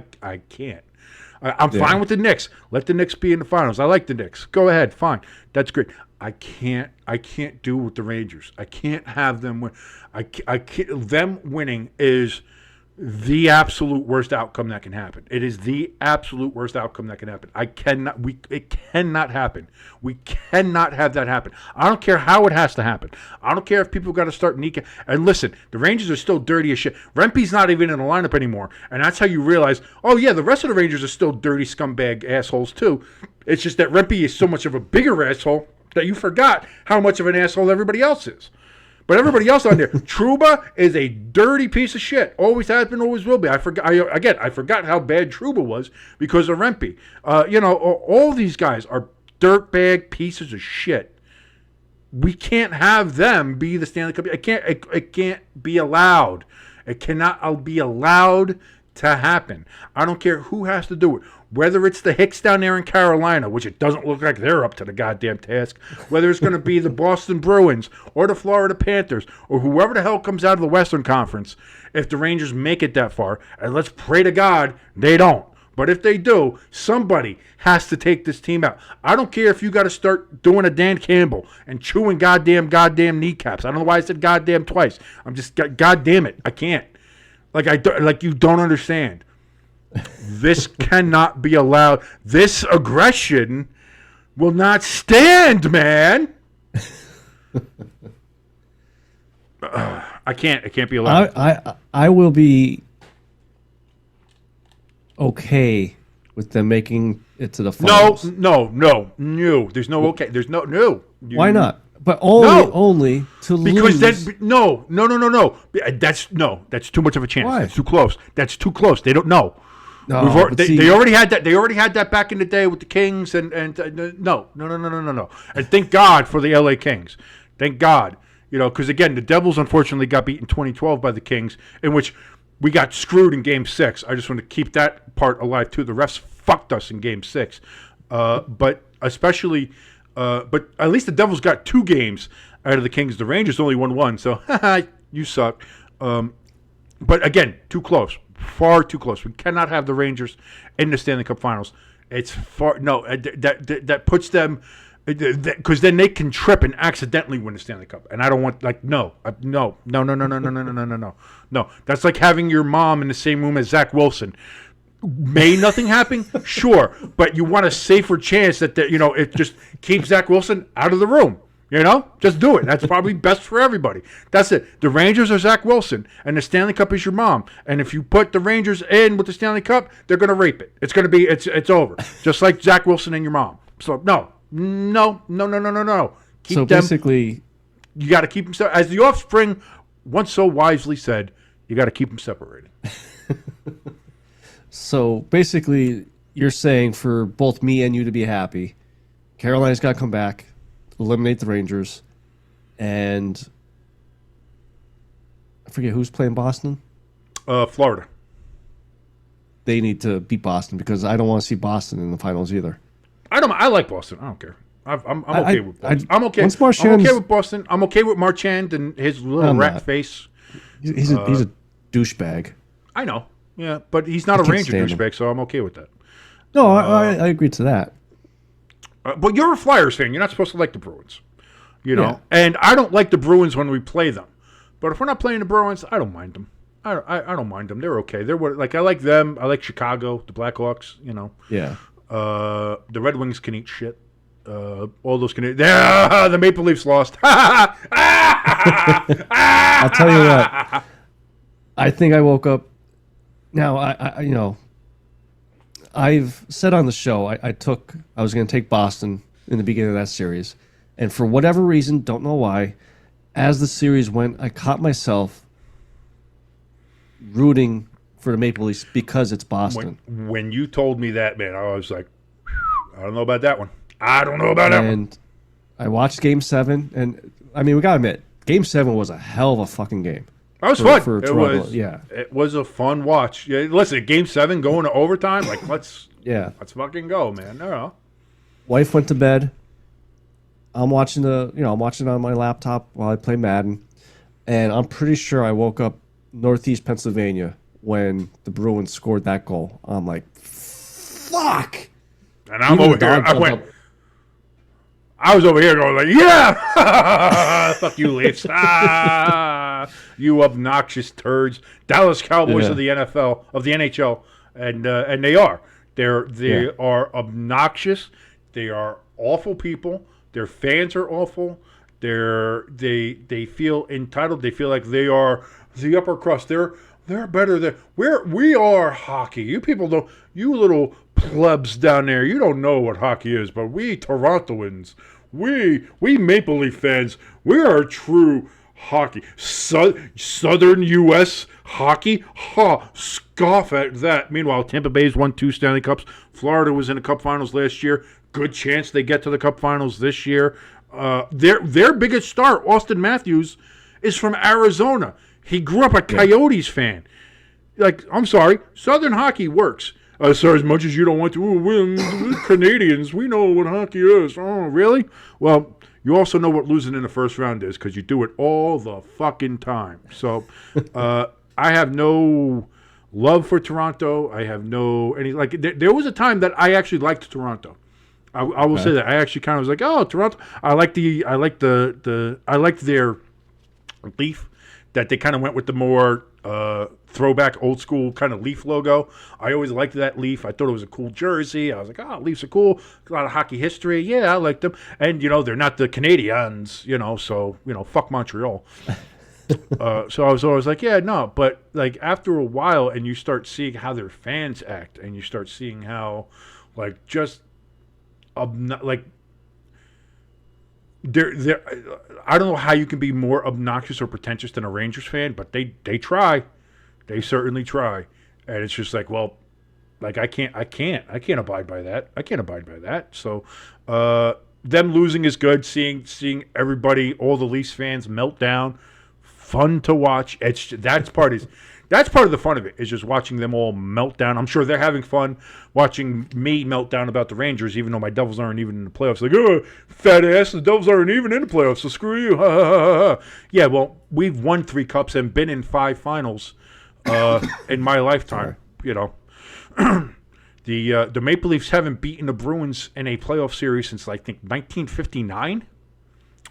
can't. I'm fine with the Knicks. Let the Knicks be in the finals. I like the Knicks. Go ahead, fine. That's great. I can't do with the Rangers. I can't have them win. I can't, them winning is the absolute worst outcome that can happen. It is the absolute worst outcome that can happen. It cannot happen. We cannot have that happen. I don't care how it has to happen. I don't care if people got to start Nika. And listen, the Rangers are still dirty as shit. Rempe's not even in the lineup anymore. And that's how you realize, oh yeah, the rest of the Rangers are still dirty scumbag assholes too. It's just that Rempe is so much of a bigger asshole that you forgot how much of an asshole everybody else is. But everybody else on there, Trouba is a dirty piece of shit. Always has been, always will be. I forgot how bad Trouba was because of Rempe. All these guys are dirtbag pieces of shit. We can't have them be the Stanley Cup. It can't be allowed. It cannot be allowed to happen. I don't care who has to do it. Whether it's the Hicks down there in Carolina, which it doesn't look like they're up to the goddamn task, whether it's going to be the Boston Bruins or the Florida Panthers or whoever the hell comes out of the Western Conference, if the Rangers make it that far, and let's pray to God they don't. But if they do, somebody has to take this team out. I don't care if you got to start doing a Dan Campbell and chewing goddamn kneecaps. I don't know why I said goddamn twice. I'm just, goddamn it, I can't. Like you don't understand. This cannot be allowed. This aggression will not stand, man. I can't. It can't be allowed. I will be okay with them making it to the finals. No. There's no okay. There's no. Why not? But only to lose. Because then no. That's too much of a chance. Why? That's too close. They don't know. No, they already had that. They already had that back in the day with the Kings, and no. And thank God for the LA Kings. Thank God, because again, the Devils unfortunately got beat in 2012 by the Kings, in which we got screwed in Game 6. I just want to keep that part alive too. The refs fucked us in Game 6, but at least the Devils got 2 games out of the Kings. The Rangers only won 1, so you suck. But again, too close. Far too close. We cannot have the Rangers in the Stanley Cup Finals. It's that puts them, because then they can trip and accidentally win the Stanley Cup, and I don't want no. That's like having your mom in the same room as Zach Wilson. May nothing happen, sure, but you want a safer chance that it just keeps Zach Wilson out of the room. Just do it. That's probably best for everybody. That's it. The Rangers are Zach Wilson, and the Stanley Cup is your mom. And if you put the Rangers in with the Stanley Cup, they're going to rape it. It's going to be, it's over. Just like Zach Wilson and your mom. So, no. Basically, you got to keep them, as the offspring once so wisely said, you got to keep them separated. So, basically, you're saying for both me and you to be happy, Carolina's got to come back, eliminate the Rangers, and I forget who's playing Boston. Florida. They need to beat Boston because I don't want to see Boston in the finals either. I like Boston. I don't care. I'm okay with Boston. I'm okay. I'm okay with Boston. I'm okay with Marchand and his little rat face. He's a douchebag. I know. Yeah, but he's not a Ranger douchebag, so I'm okay with that. No, I agree to that. But you're a Flyers fan. You're not supposed to like the Bruins. Yeah. And I don't like the Bruins when we play them. But if we're not playing the Bruins, I don't mind them. I don't mind them. They're okay. They're I like them. I like Chicago, the Blackhawks. Yeah. The Red Wings can eat shit. All those can. The Maple Leafs lost. I'll tell you what. I think I woke up. Now I've said on the show I was going to take Boston in the beginning of that series, and for whatever reason, don't know why, as the series went, I caught myself rooting for the Maple Leafs because it's Boston. When you told me that, man, I was like, I don't know about that one. That one. And I watched Game 7, and I mean, we got to admit, Game 7 was a hell of a fucking game. That was fun. For It Toronto. was. Yeah. It was a fun watch. Yeah, listen, Game 7 going to overtime. Like let's fucking go, man. No. Wife went to bed. I'm watching I'm watching it on my laptop while I play Madden, and I'm pretty sure I woke up Northeast Pennsylvania when the Bruins scored that goal. I'm like, fuck. And I'm over here. I was over here going like, yeah, fuck you, Leafs. You obnoxious turds, Dallas Cowboys of the NFL, of the NHL, and they are. They are obnoxious. They are awful people. Their fans are awful. They feel entitled. They feel like they are the upper crust. They're better than we are hockey. You people don't. You little plebs down there. You don't know what hockey is. But we Torontoans, we Maple Leaf fans, we are true hockey. Southern U.S. hockey. Scoff at that. Meanwhile, Tampa Bay's won 2 Stanley Cups. Florida was in the Cup Finals last year. Good chance they get to the Cup Finals this year. Their biggest star, Austin Matthews, is from Arizona. He grew up a Coyotes fan. Like, I'm sorry, Southern hockey works. Sir, as much as you don't want to, we're Canadians. We know what hockey is. Oh, really? Well, you also know what losing in the first round is because you do it all the fucking time. So, I have no love for Toronto. I have there was a time that I actually liked Toronto. I will say that I actually kind of was like, oh, Toronto. I liked their leaf that they kind of went with the more throwback old school kind of Leaf logo. I always liked that Leaf. I thought it was a cool jersey. I was like, oh, Leafs are cool. A lot of hockey history. Yeah, I like them. And they're not the Canadians. So fuck Montreal. So I was always like, yeah, no. But like after a while, and you start seeing how their fans act, and you start seeing how like just like they're I don't know how you can be more obnoxious or pretentious than a Rangers fan, but they try. They certainly try. And it's just like, well, like I can't abide by that. I can't abide by that. So them losing is good. Seeing everybody, all the Leafs fans melt down, fun to watch. That's part of the fun of it, is just watching them all melt down. I'm sure they're having fun watching me melt down about the Rangers, even though my Devils aren't even in the playoffs. Like, oh, fat ass, the Devils aren't even in the playoffs, so screw you. Yeah, well, we've won 3 cups and been in 5 finals in my lifetime. The Maple Leafs haven't beaten the Bruins in a playoff series since, I think, 1959.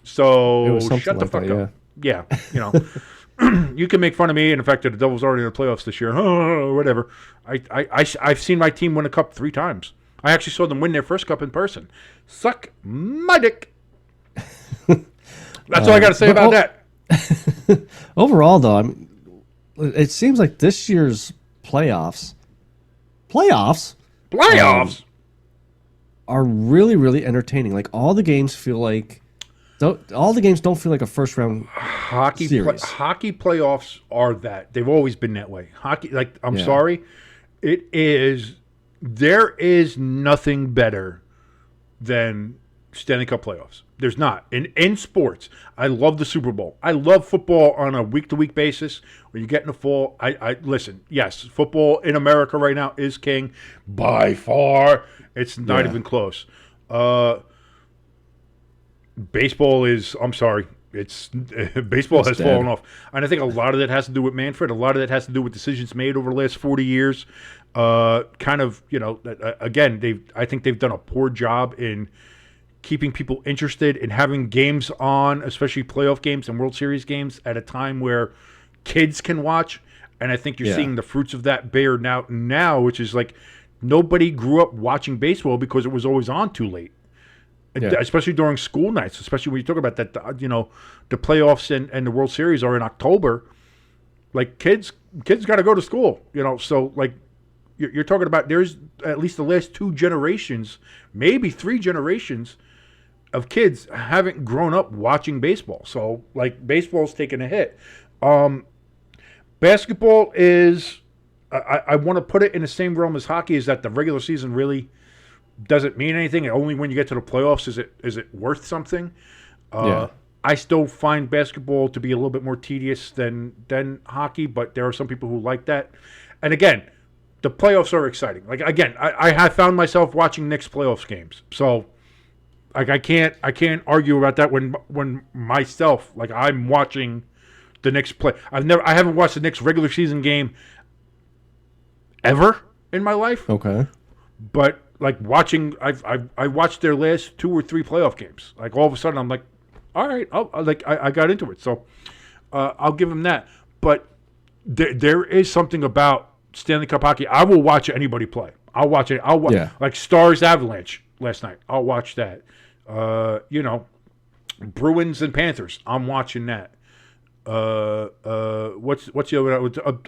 So shut the fuck up. Yeah, you can make fun of me and the fact that the Devils are already in the playoffs this year. Oh, whatever. I've seen my team win a cup 3 times. I actually saw them win their first cup in person. Suck my dick. That's all I got to say about that. Overall, though, I mean, it seems like this year's playoffs are really, really entertaining. Like all the games feel like. All the games don't feel like a first round series. Hockey playoffs are that. They've always been that way. Hockey, I'm sorry, it is. There is nothing better than Stanley Cup playoffs. There's not. In sports, I love the Super Bowl. I love football on a week-to-week basis. When you get in the fall, I listen. Yes, football in America right now is king by far. It's not even close. Baseball is, I'm sorry, baseball has fallen off. And I think a lot of that has to do with Manfred. A lot of that has to do with decisions made over the last 40 years. Again, I think they've done a poor job in keeping people interested in having games on, especially playoff games and World Series games at a time where kids can watch. And I think you're seeing the fruits of that bear now, which is like nobody grew up watching baseball because it was always on too late. Yeah. Especially during school nights, especially when you talk about that, the playoffs and the World Series are in October. Like kids got to go to school, So like you're talking about, there's at least the last 2 generations, maybe 3 generations of kids haven't grown up watching baseball. So like baseball's taking a hit. Basketball is, I want to put it in the same realm as hockey. Is that the regular season really doesn't mean anything, and only when you get to the playoffs is it worth something. I still find basketball to be a little bit more tedious than hockey, but there are some people who like that. And again, the playoffs are exciting. Like again, I have found myself watching Knicks playoffs games, so like I can't argue about that when myself like I'm watching the Knicks play. I haven't watched the Knicks regular season game ever in my life. Okay. But like watching, I watched their last 2 or 3 playoff games. Like all of a sudden, I'm like, all right, I got into it. So I'll give them that. But there is something about Stanley Cup hockey. I will watch anybody play. I'll watch it. Like Stars Avalanche last night. I'll watch that. Bruins and Panthers. I'm watching that. What's the other one?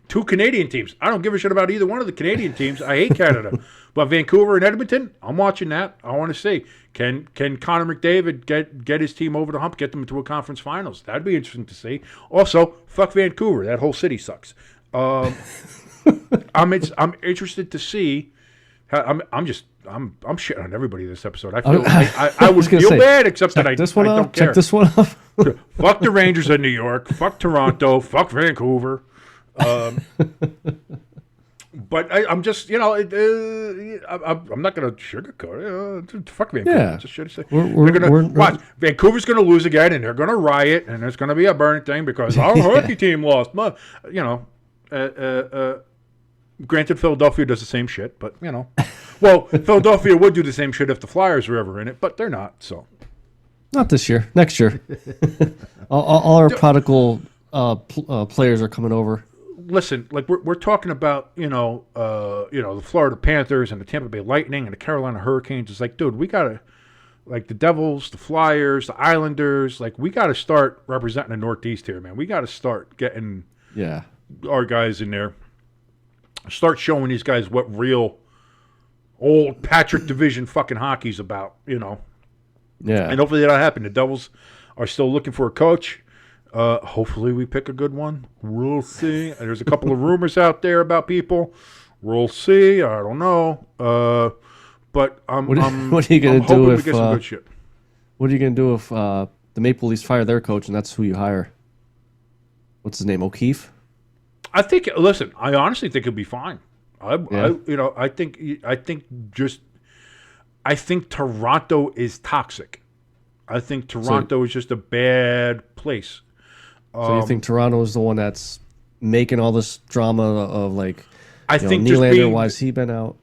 2 Canadian teams. I don't give a shit about either one of the Canadian teams. I hate Canada. But Vancouver and Edmonton, I'm watching that. I want to see. Can Connor McDavid get his team over the hump, get them into a conference finals? That'd be interesting to see. Also, fuck Vancouver. That whole city sucks. I'm interested to see. I'm shitting on everybody this episode. I would feel bad, except that I don't care. Check this one off. Fuck the Rangers of New York. Fuck Toronto. Fuck Vancouver. But I'm just, I'm not going to sugarcoat it. Fuck Vancouver. Yeah. Just should say. Watch. Vancouver's going to lose again, and they're going to riot, and there's going to be a burning thing because our hockey team lost. Granted, Philadelphia does the same shit, but, Well, Philadelphia would do the same shit if the Flyers were ever in it, but they're not, so. Not this year. Next year. all our prodigal players are coming over. Listen, like we're talking about, the Florida Panthers and the Tampa Bay Lightning and the Carolina Hurricanes. It's like, dude, we gotta, like the Devils, the Flyers, the Islanders, like we gotta start representing the Northeast here, man. We gotta start getting our guys in there. Start showing these guys what real old Patrick Division fucking hockey's about, Yeah. And hopefully that'll happen. The Devils are still looking for a coach. Hopefully we pick a good one. We'll see. There's a couple of rumors out there about people. We'll see. I don't know. But what are you gonna do if we get some good shit? What are you gonna do if the Maple Leafs fire their coach and that's who you hire? What's his name? O'Keefe? I think. Listen, I honestly think it'll be fine. I think Toronto is toxic. I think Toronto is just a bad place. So you think Toronto is the one that's making all this drama of like, I think Nylander, why has he been out?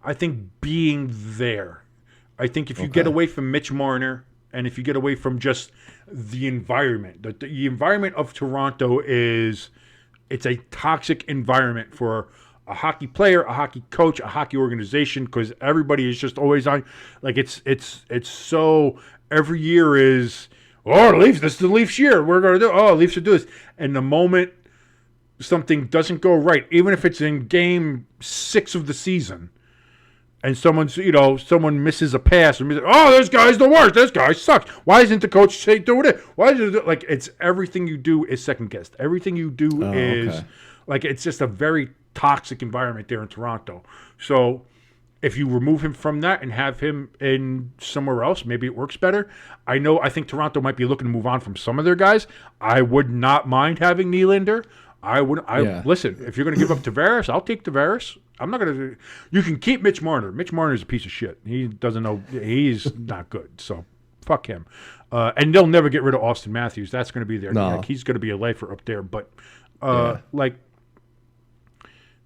I think being there. I think if you get away from Mitch Marner and if you get away from just the environment, the environment of Toronto it's a toxic environment for a hockey player, a hockey coach, a hockey organization, because everybody is just always on. Like it's so every year is. Oh, the Leafs, this is the Leafs year. We're going to do Leafs should do this. And the moment something doesn't go right, even if it's in game 6 of the season, and someone misses a pass, and this guy's the worst. This guy sucks. Why isn't the coach doing it? Why is it like it's everything you do is second guessed. Everything you do is like it's just a very toxic environment there in Toronto. So if you remove him from that and have him in somewhere else, maybe it works better. I think Toronto might be looking to move on from some of their guys. I would not mind having Nylander. Listen, if you're going to give up Tavares, I'll take Tavares. I'm not going to. You can keep Mitch Marner. Mitch Marner is a piece of shit. He doesn't know. He's not good. So fuck him. And they'll never get rid of Austin Matthews. That's going to be there. No. Like, he's going to be a lifer up there. But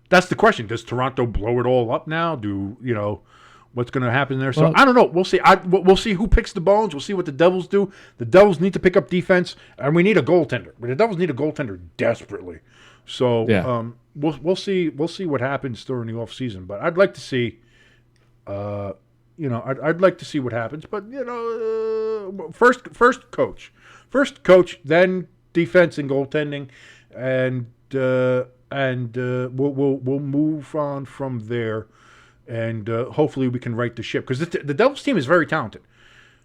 that's the question. Does Toronto blow it all up now? What's going to happen there? So I don't know. We'll see. We'll see who picks the bones. We'll see what the Devils do. The Devils need to pick up defense, and we need a goaltender. The Devils need a goaltender desperately. So we'll see. We'll see what happens during the off season. But I'd like to see. I'd like to see what happens. But first coach, then defense and goaltending, and we'll move on from there, and hopefully we can right the ship because the Devils team is very talented.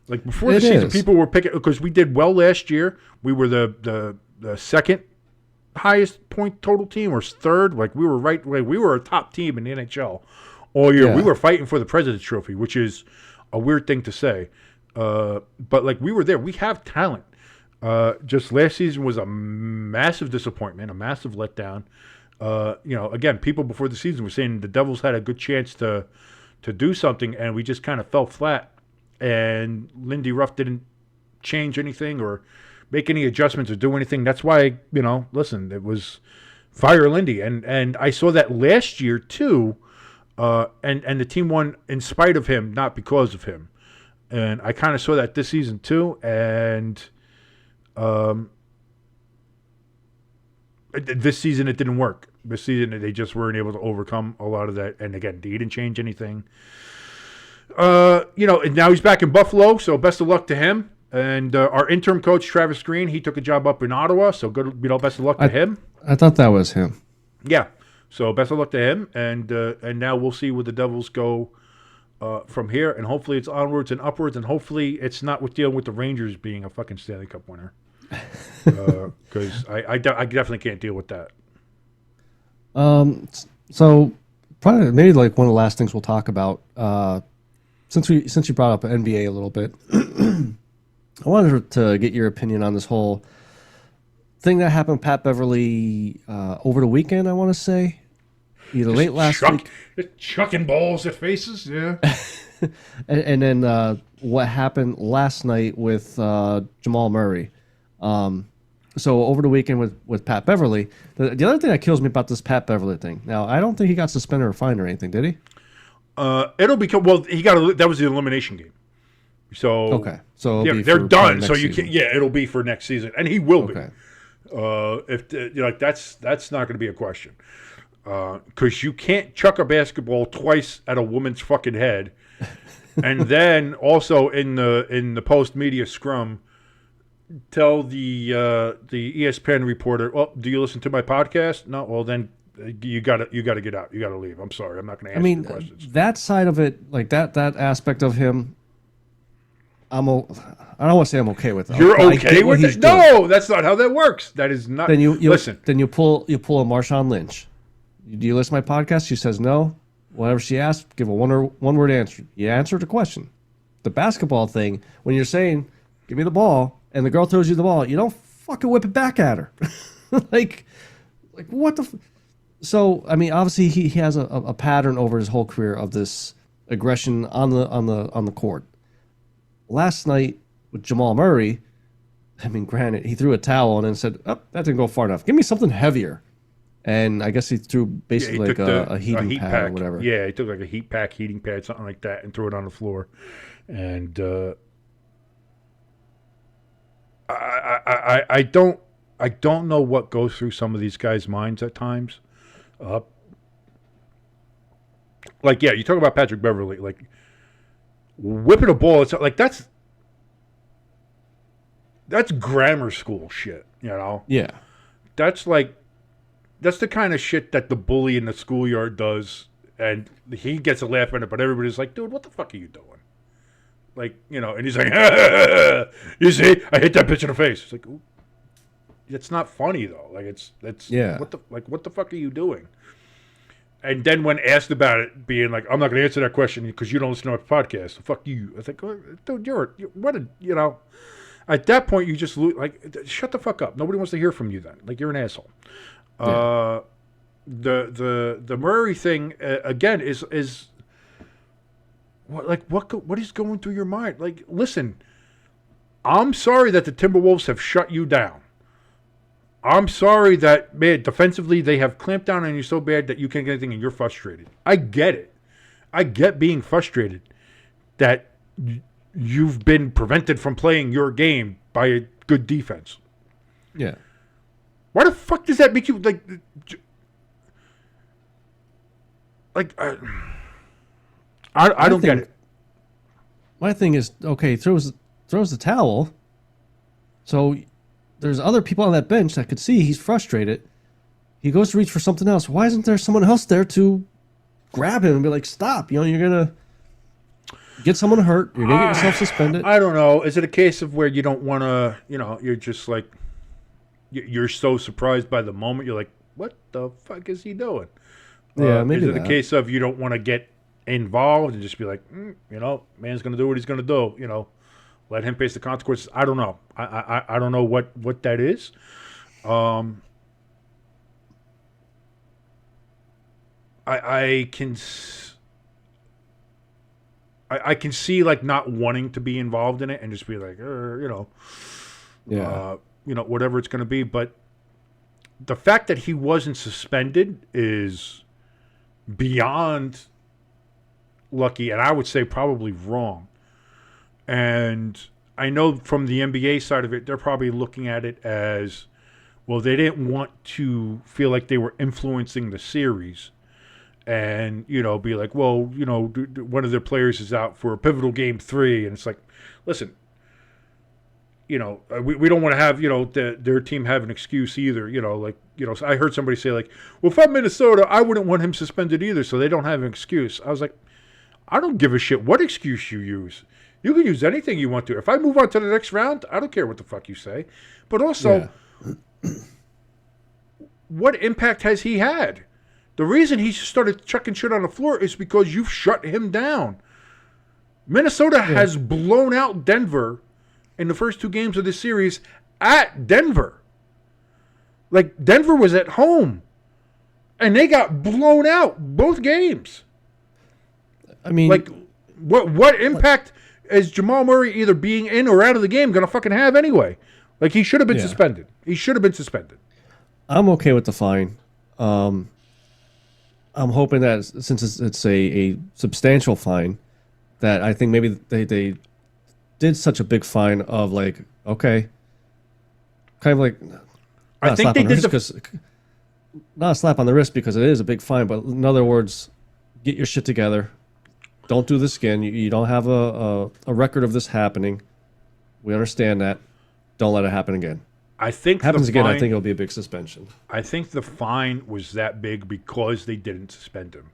Like before the season, people were picking because we did well last year. We were the second highest point total team or third. Like we were a top team in the NHL all year. Yeah. We were fighting for the President's Trophy, which is a weird thing to say. But like we were there. We have talent. Just last season was a massive disappointment, a massive letdown. Again, people before the season were saying the Devils had a good chance to do something, and we just kind of fell flat. And Lindy Ruff didn't change anything or make any adjustments or do anything. That's why, listen, it was fire Lindy. And I saw that last year too, and the team won in spite of him, not because of him. And I kind of saw that this season too. And this season it didn't work. This season they just weren't able to overcome a lot of that. And again, he didn't change anything. And now he's back in Buffalo, so best of luck to him. And our interim coach, Travis Green, he took a job up in Ottawa, so good. Best of luck to him. I thought that was him. Yeah, so best of luck to him. And now we'll see where the Devils go from here. And hopefully it's onwards and upwards. And hopefully it's not with dealing with the Rangers being a fucking Stanley Cup winner. Because I definitely can't deal with that. So probably maybe like one of the last things we'll talk about. Since you brought up NBA a little bit, I wanted to get your opinion on this whole thing that happened with Pat Beverly over the weekend. I want to say either late last week, chucking balls at faces, yeah. and then what happened last night with Jamal Murray. So over the weekend with Pat Beverly, the other thing that kills me about this Pat Beverly thing. Now I don't think he got suspended or fined or anything, did he? It'll become that was the elimination game. So okay, so they're done. So you season. can it'll be for next season, and he will okay. be. That's not going to be a question, because you can't chuck a basketball twice at a woman's fucking head, and then also in the post media scrum, tell the ESPN reporter, "Well, do you listen to my podcast?" No, well then. You got to get out. You got to leave. I'm sorry. I'm not going to answer your questions. That side of it, like that aspect of him, I don't want to say I'm okay with it. You're okay with it? No, that's not how that works. That is not. Then you listen. Then you pull a Marshawn Lynch. Do you listen to my podcast? She says no. Whatever she asks, give a one word answer. You answer the question. The basketball thing, when you're saying, "Give me the ball," and the girl throws you the ball, you don't fucking whip it back at her. like what the. So I mean, obviously he has a pattern over his whole career of this aggression on the court. Last night with Jamal Murray, I mean, granted he threw a towel and then said, "Oh, that didn't go far enough. Give me something heavier." And I guess he threw basically a heating pad or whatever. Yeah, he took like a heating pad, something like that, and threw it on the floor. And I don't know what goes through some of these guys' minds at times. You talk about Patrick Beverly, like whipping a ball. It's like that's grammar school shit, Yeah. That's the kind of shit that the bully in the schoolyard does, and he gets a laugh at it, but everybody's like, "Dude, what the fuck are you doing?" And he's like, "You see, I hit that bitch in the face." It's like, ooh. It's not funny though. yeah. What the fuck are you doing? And then when asked about it, being like, "I'm not going to answer that question because you don't listen to my podcast." So fuck you. I was like, oh, dude, At that point, you just shut the fuck up. Nobody wants to hear from you then. Like you're an asshole. Yeah. The Murray thing again is what is going through your mind? Like, listen, I'm sorry that the Timberwolves have shut you down. I'm sorry that, man, defensively they have clamped down on you so bad that you can't get anything and you're frustrated. I get it. I get being frustrated that you've been prevented from playing your game by a good defense. Yeah. Why the fuck does that make you I don't get it. My thing is, okay, throws the towel. So there's other people on that bench that could see he's frustrated. He goes to reach for something else. Why isn't there someone else there to grab him and be like, "Stop! You're gonna get someone hurt. You're gonna get yourself suspended." I don't know. Is it a case of where you don't want to? You're just like you're so surprised by the moment. You're like, "What the fuck is he doing?" Yeah, maybe. Is it a case of you don't want to get involved and just be like, man's gonna do what he's gonna do, Let him face the consequences. I don't know. I don't know what that is. I can see like not wanting to be involved in it and just be like, whatever it's going to be. But the fact that he wasn't suspended is beyond lucky, and I would say probably wrong. And I know from the NBA side of it, they're probably looking at it as, well, they didn't want to feel like they were influencing the series. And, be like, well, one of their players is out for a pivotal game 3. And it's like, listen, we don't want to have, their team have an excuse either. So I heard somebody say like, well, if I'm Minnesota, I wouldn't want him suspended either. So they don't have an excuse. I was like, I don't give a shit what excuse you use. You can use anything you want to. If I move on to the next round, I don't care what the fuck you say. But also, what impact has he had? The reason he started chucking shit on the floor is because you've shut him down. Minnesota has blown out Denver in the first 2 games of this series at Denver. Like, Denver was at home, and they got blown out both games. I mean, like, what impact is Jamal Murray either being in or out of the game going to fucking have anyway? Like, he should have been suspended. He should have been suspended. I'm okay with the fine. I'm hoping that since it's a substantial fine, that I think maybe they did such a big fine of like, okay, kind of like I think they did not a slap on the wrist because it is a big fine, but in other words, get your shit together. Don't do this again. You don't have a record of this happening. We understand that. Don't let it happen again. I think happens again. I think it'll be a big suspension. I think the fine was that big because they didn't suspend him.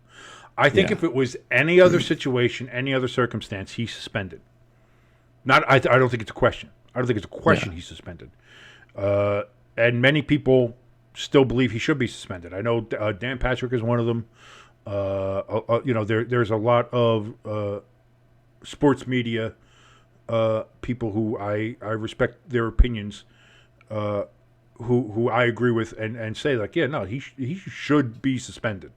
I think if it was any other situation, any other circumstance, he's suspended. I don't think it's a question. I don't think it's a question he's suspended. And many people still believe he should be suspended. I know Dan Patrick is one of them. There's a lot of sports media people who I respect their opinions, who I agree with and say like, he should be suspended.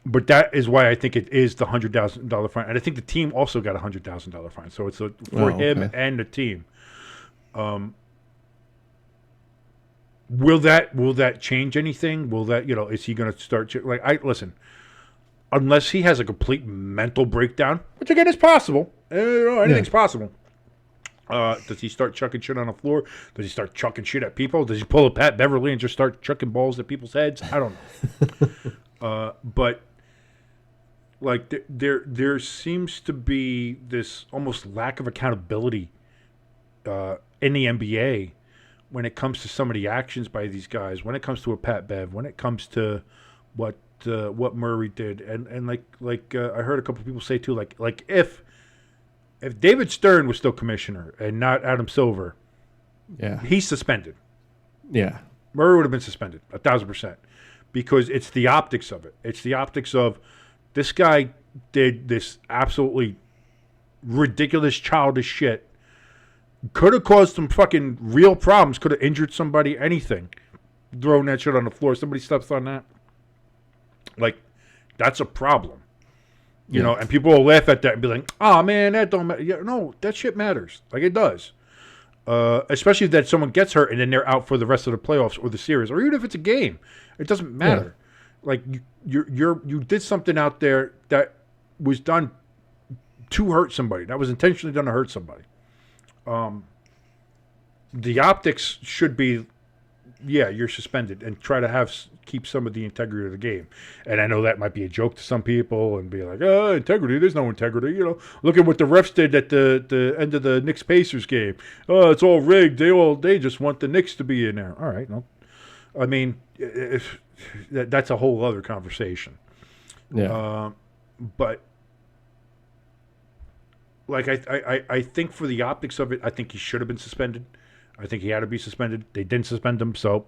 But that is why I think it is the $100,000 fine, and I think the team also got a $100,000 fine. So it's for him and the team. Will that change anything? Will that is he going to start listen? Unless he has a complete mental breakdown, which again is possible. Anything's possible. Does he start chucking shit on the floor? Does he start chucking shit at people? Does he pull a Pat Beverly and just start chucking balls at people's heads? I don't know. But like there seems to be this almost lack of accountability in the NBA when it comes to some of the actions by these guys. When it comes to a Pat Bev, when it comes to what Murray did, and I heard a couple of people say too, like if David Stern was still commissioner and not Adam Silver, he's suspended. Yeah, Murray would have been suspended 1,000%, because it's the optics of it. It's the optics of this guy did this absolutely ridiculous, childish shit. Could have caused some fucking real problems. Could have injured somebody. Anything. Throwing that shit on the floor. Somebody steps on that. Like, that's a problem. You know, and people will laugh at that and be like, oh, man, that don't matter. Yeah, no, that shit matters. Like, it does. Especially if that someone gets hurt and then they're out for the rest of the playoffs or the series, or even if it's a game. It doesn't matter. Like, you did something out there that was done to hurt somebody. That was intentionally done to hurt somebody. The optics should be, you're suspended, and try to keep some of the integrity of the game. And I know that might be a joke to some people and be like, integrity, there's no integrity. Look at what the refs did at the end of the Knicks-Pacers game. Oh, it's all rigged. They just want the Knicks to be in there. All right, no. I mean, that's a whole other conversation. Yeah. But like I think for the optics of it, I think he should have been suspended. I think he had to be suspended. They didn't suspend him, so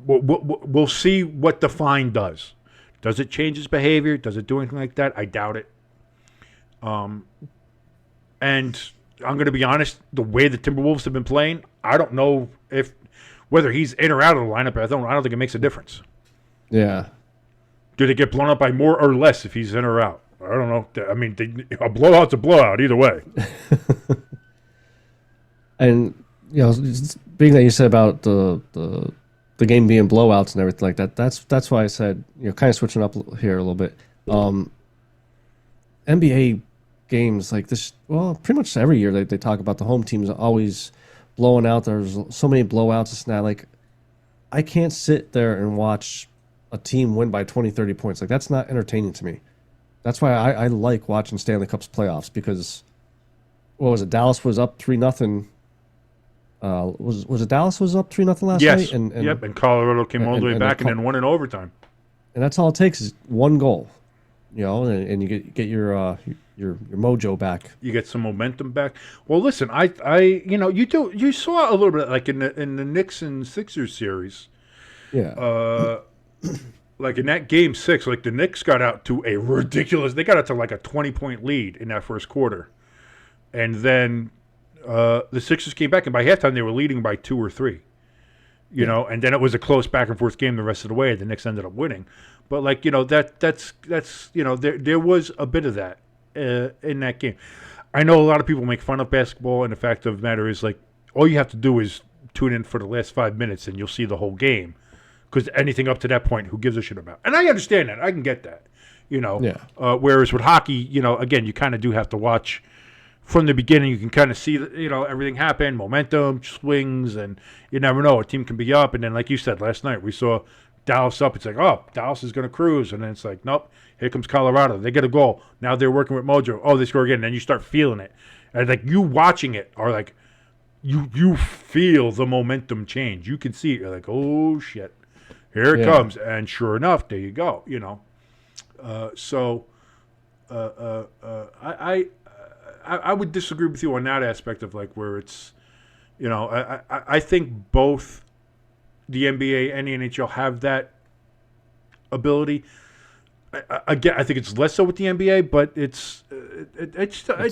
we'll see what the fine does. Does it change his behavior? Does it do anything like that? I doubt it. And I'm going to be honest, the way the Timberwolves have been playing, I don't know whether he's in or out of the lineup. I don't think it makes a difference. Yeah. Do they get blown up by more or less if he's in or out? I don't know. I mean, a blowout's a blowout either way. And being that you said about the game being blowouts and everything like that, that's why I said, kind of switching up here a little bit. NBA games like this, well, pretty much every year they talk about the home teams always blowing out. There's so many blowouts. It's not like I can't sit there and watch a team win by 20, 30 points. Like, that's not entertaining to me. That's why I like watching Stanley Cup's playoffs, because what was it? Dallas was up 3-0. Was it Dallas was up 3-0 last night? And Colorado came all the way back and then won in overtime. And that's all it takes is one goal, and you get your mojo back. You get some momentum back. Well, listen, you saw a little bit like in the Knicks and Sixers series. Yeah. Like in that game 6, like the Knicks got out to a ridiculous. They got out to like a 20-point lead in that first quarter, and then the Sixers came back, and by halftime they were leading by 2 or 3. And then it was a close back and forth game the rest of the way. The Knicks ended up winning, but that's there was a bit of that in that game. I know a lot of people make fun of basketball, and the fact of the matter is, like, all you have to do is tune in for the last 5 minutes, and you'll see the whole game. Because anything up to that point, who gives a shit about? And I understand that. I can get that. Yeah. Whereas with hockey, again, you kind of do have to watch from the beginning. You can kind of see, everything happen, momentum, swings, and you never know. A team can be up, and then, like you said, last night, we saw Dallas up. It's like, oh, Dallas is going to cruise. And then it's like, nope, here comes Colorado. They get a goal. Now they're working with mojo. Oh, they score again. And then you start feeling it. And, like, you watching it are like, you feel the momentum change. You can see it. You're like, oh, shit. Here it comes, and sure enough, there you go. I would disagree with you on that aspect of, like, where it's, I think both the NBA and the NHL have that ability. Again, I think it's less so with the NBA, but it's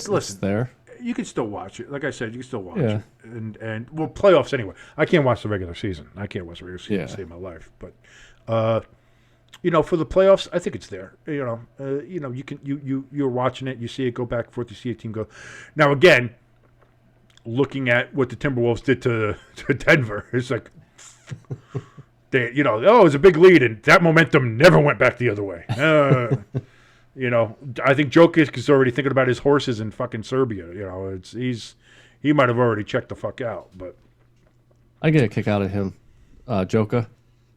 listen there. You can still watch it. Like I said, you can still watch it. And well, playoffs anyway. I can't watch the regular season. I can't watch the regular season to save my life. But for the playoffs, I think it's there. You're watching it, you see it go back and forth, you see a team go. Now again, looking at what the Timberwolves did to Denver, it's like it was a big lead, and that momentum never went back the other way. I think Jokic is already thinking about his horses in fucking Serbia. He might have already checked the fuck out. But I get a kick out of him, Joker,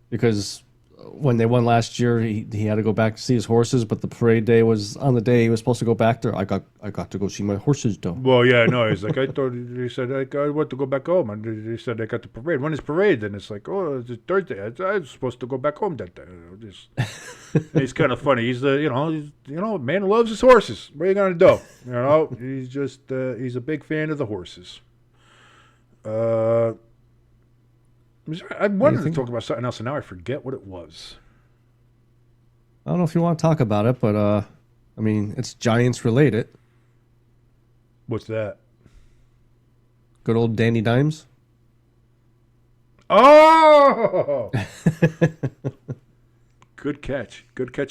because when they won last year, he had to go back to see his horses, but the parade day was on the day he was supposed to go back there. I got to go see my horses, though. Well, yeah, no, he's like, he said, I want to go back home. And he said, I got the parade. When is parade? And it's like, oh, it's Thursday. I was supposed to go back home that day. He's kind of funny. He's man who loves his horses. What are you going to do? He's just, he's a big fan of the horses. I wanted to talk about something else, and now I forget what it was. I don't know if you want to talk about it, but it's Giants related. What's that? Good old Danny Dimes. Oh! Good catch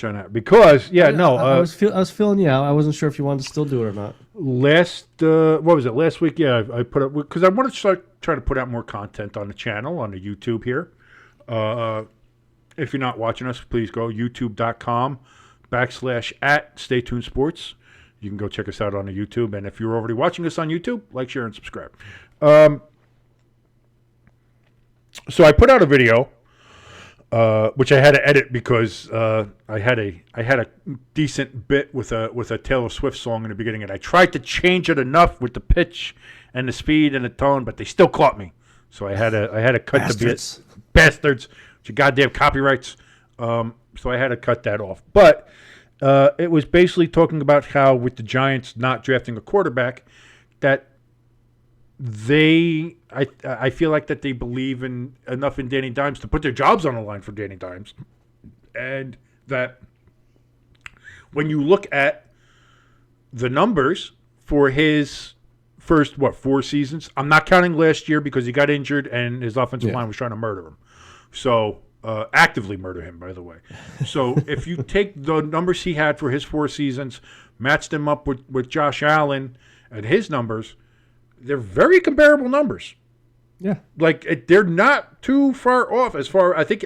on that. Because I was feeling you out. I wasn't sure if you wanted to still do it or not. Last week? Yeah, I put up, because I want to start trying to put out more content on the channel, on the YouTube here. If you're not watching us, please go youtube.com/@Stay Tuned Sports. You can go check us out on the YouTube. And if you're already watching us on YouTube, like, share, and subscribe. So I put out a video, which I had to edit because I had a decent bit with a Taylor Swift song in the beginning, and I tried to change it enough with the pitch and the speed and the tone, but they still caught me. So I had to cut the bit. Bastards, with your goddamn copyrights. So I had to cut that off. But it was basically talking about how with the Giants not drafting a quarterback, that I feel like that they believe enough in Danny Dimes to put their jobs on the line for Danny Dimes, and that when you look at the numbers for his first 4 seasons. I'm not counting last year because he got injured and his offensive line was trying to murder him. So actively murder him, by the way. So if you take the numbers he had for his 4 seasons, match them up with Josh Allen and his numbers, they're very comparable numbers. Yeah, like they're not too far off. As far I think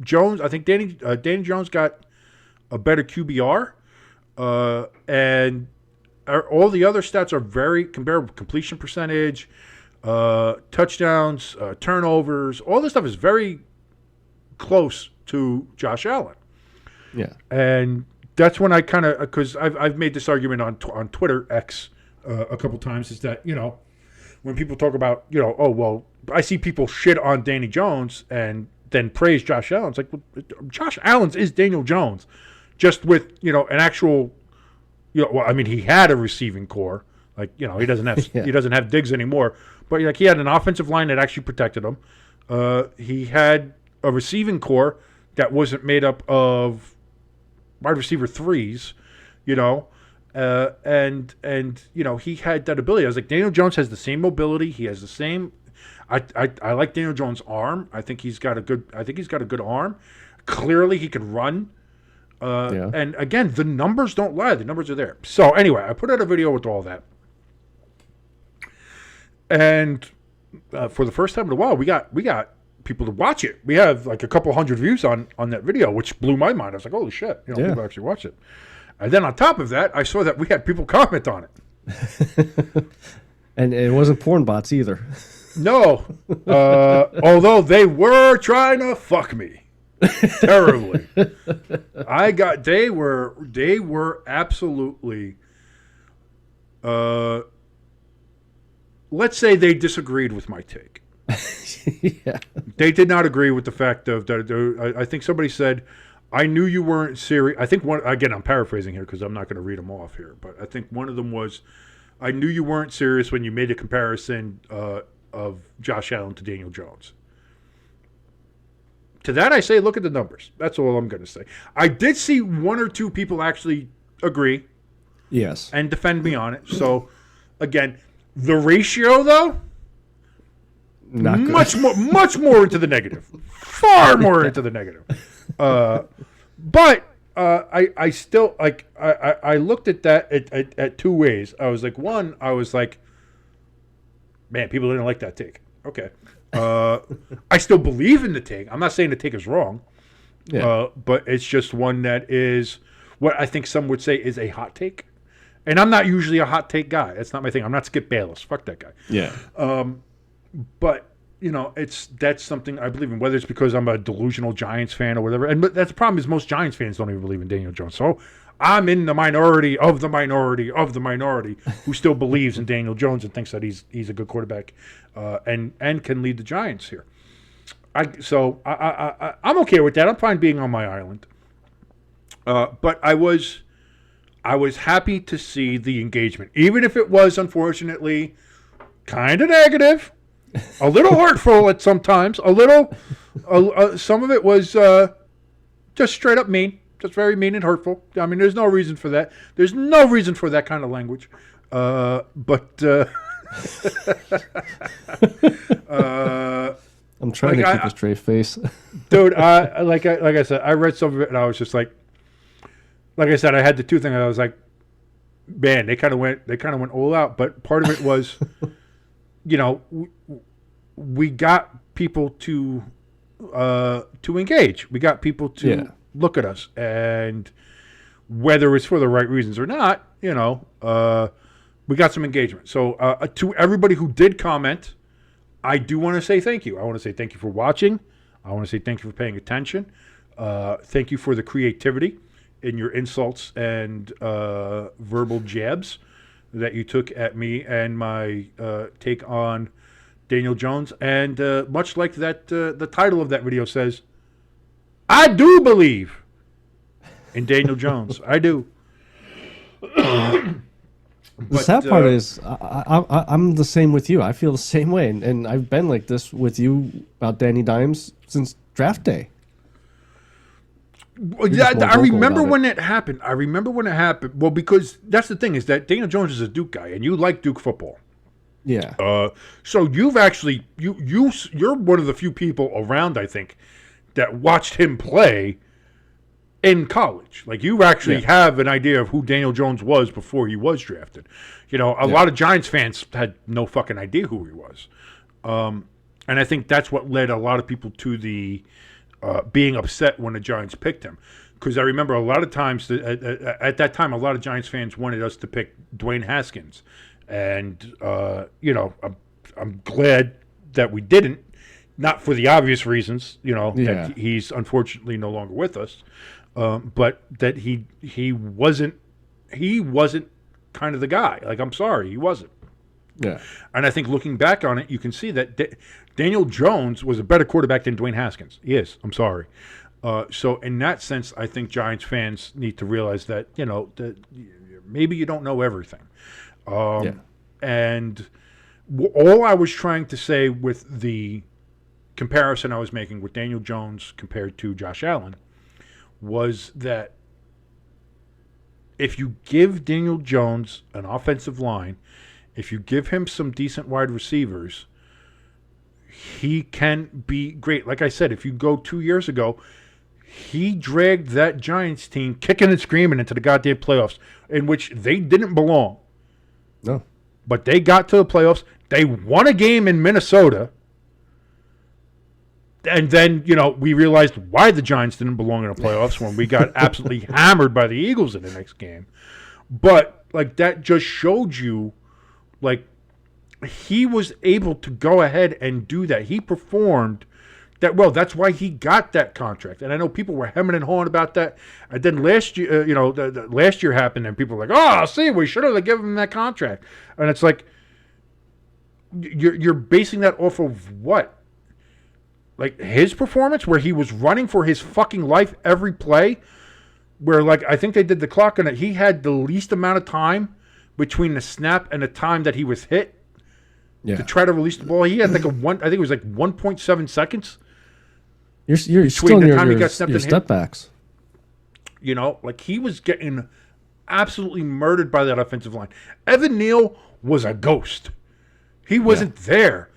Jones. I think Danny Jones got a better QBR, and all the other stats are very comparable. Completion percentage, touchdowns, turnovers, all this stuff is very close to Josh Allen. Yeah, and that's when I kind of, because I've made this argument on Twitter X a couple times, is that when people talk about oh well, I see people shit on Danny Jones and then praise Josh Allen. It's like, well, Josh Allen's is Daniel Jones, just with an actual well, I mean, he had a receiving core. Like, he doesn't have he doesn't have Diggs anymore, but like he had an offensive line that actually protected him. He had a receiving core that wasn't made up of wide receiver threes, and he had that ability. I was like, Daniel Jones has the same mobility. He has the same. I like Daniel Jones' arm. I think he's got a good arm. Clearly, he can run. And again, the numbers don't lie. The numbers are there. So anyway, I put out a video with all that. And for the first time in a while, we got people to watch it. We have like a couple hundred views on that video, which blew my mind. I was like, holy shit, people actually watch it. And then on top of that, I saw that we had people comment on it. And it wasn't porn bots either. No, although they were trying to fuck me terribly. They were absolutely, let's say they disagreed with my take. Yeah. They did not agree with the fact that I think somebody said, I knew you weren't serious. I think I'm paraphrasing here because I'm not going to read them off here, but I think one of them was, I knew you weren't serious when you made a comparison of Josh Allen to Daniel Jones. To that I say, look at the numbers. That's all I'm going to say. I did see one or two people actually agree. Yes. And defend me on it. So, again, the ratio, though, not much more into the negative. Far more into the negative. But I still, like, I looked at that at two ways. I was like, one, I was like, man, people didn't like that take. Okay. I still believe in the take. I'm not saying the take is wrong. Yeah. But it's just one that is what I think some would say is a hot take. And I'm not usually a hot take guy. That's not my thing. I'm not Skip Bayless. Fuck that guy. Yeah. But, that's something I believe in, whether it's because I'm a delusional Giants fan or whatever. But that's the problem is most Giants fans don't even believe in Daniel Jones. So I'm in the minority of the minority of the minority who still believes in Daniel Jones and thinks that he's a good quarterback and can lead the Giants here. I'm okay with that. I'm fine being on my island. But I was happy to see the engagement, even if it was unfortunately kind of negative, a little hurtful at sometimes, a little. Some of it was just straight up mean. Just very mean and hurtful. I mean, there's no reason for that. There's no reason for that kind of language. I'm trying to keep a straight face. Dude, like I said, I read some of it and I was just like I said, I had the two things. I was like, man, they kind of went all out. But part of it was, we got people to engage. We got people to look at us, and whether it's for the right reasons or not, we got some engagement. So to everybody who did comment, I do want to say thank you. I want to say thank you for watching. I want to say thank you for paying attention. Thank you for the creativity in your insults and verbal jabs that you took at me and my take on Daniel Jones. And much like that, the title of that video says, I do believe in Daniel Jones. I do. The sad part is I'm the same with you. I feel the same way. And I've been like this with you about Danny Dimes since draft day. Well, You're just more I vocal remember about when it happened. I remember when it happened. Well, because that's the thing is that Daniel Jones is a Duke guy, and you like Duke football. Yeah. So you've actually you're one of the few people around, I think, that watched him play in college. Like you actually have an idea of who Daniel Jones was before he was drafted. You know, a lot of Giants fans had no fucking idea who he was, and I think that's what led a lot of people to the being upset when the Giants picked him. Because I remember a lot of times at that time, a lot of Giants fans wanted us to pick Dwayne Haskins, and you know, I'm glad that we didn't. Not for the obvious reasons, you know, that he's unfortunately no longer with us, but that he wasn't kind of the guy. Like, I'm sorry, he wasn't. Yeah. And I think looking back on it, you can see that Daniel Jones was a better quarterback than Dwayne Haskins. He is. I'm sorry. So in that sense, I think Giants fans need to realize that, you know, that maybe you don't know everything. And all I was trying to say with the comparison I was making with Daniel Jones compared to Josh Allen was that if you give Daniel Jones an offensive line, if you give him some decent wide receivers, he can be great. Like I said, if you go 2 years ago, he dragged that Giants team kicking and screaming into the goddamn playoffs, in which they didn't belong. No. But they got to the playoffs. They won a game in Minnesota. And then, you know, we realized why the Giants didn't belong in the playoffs when we got absolutely hammered by the Eagles in the next game. But, like, that just showed you, like, he was able to go ahead and do that. He performed that well. That's why he got that contract. And I know people were hemming and hawing about that. And then last year, you know, the last year happened, and people were like, "Oh, see, we should have given him that contract." And it's like, you're basing that off of what? Like his performance, where he was running for his fucking life every play, where like I think they did the clock on it. He had the least amount of time between the snap and the time that he was hit to try to release the ball. He had like I think it was like 1.7 seconds. You're still in your step backs. You know, like he was getting absolutely murdered by that offensive line. Evan Neal was a ghost. He wasn't there.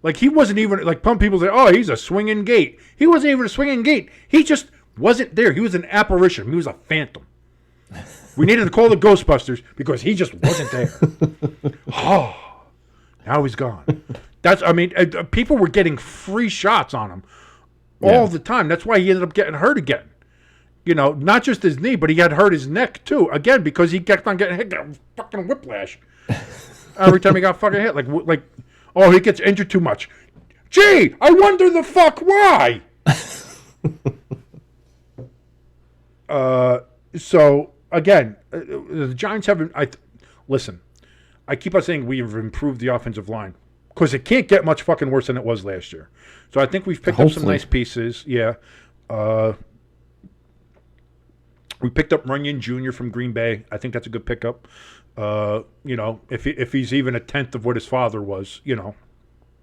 Like, he wasn't even, like, some people say, oh, he's a swinging gate. He wasn't even a swinging gate. He just wasn't there. He was an apparition. He was a phantom. We needed to call the Ghostbusters because he just wasn't there. Oh, now he's gone. People were getting free shots on him all the time. That's why he ended up getting hurt again. You know, not just his knee, but he had hurt his neck, too. Again, because he kept on getting hit, got fucking whiplash. Every time he got fucking hit. Like, oh, he gets injured too much. Gee, I wonder the fuck why. So, again, the Giants haven't... Listen, I keep on saying we've improved the offensive line because it can't get much fucking worse than it was last year. So I think we've picked up some nice pieces. Yeah. We picked up Runyon Jr. from Green Bay. I think that's a good pickup. You know, if he's even a tenth of what his father was, you know,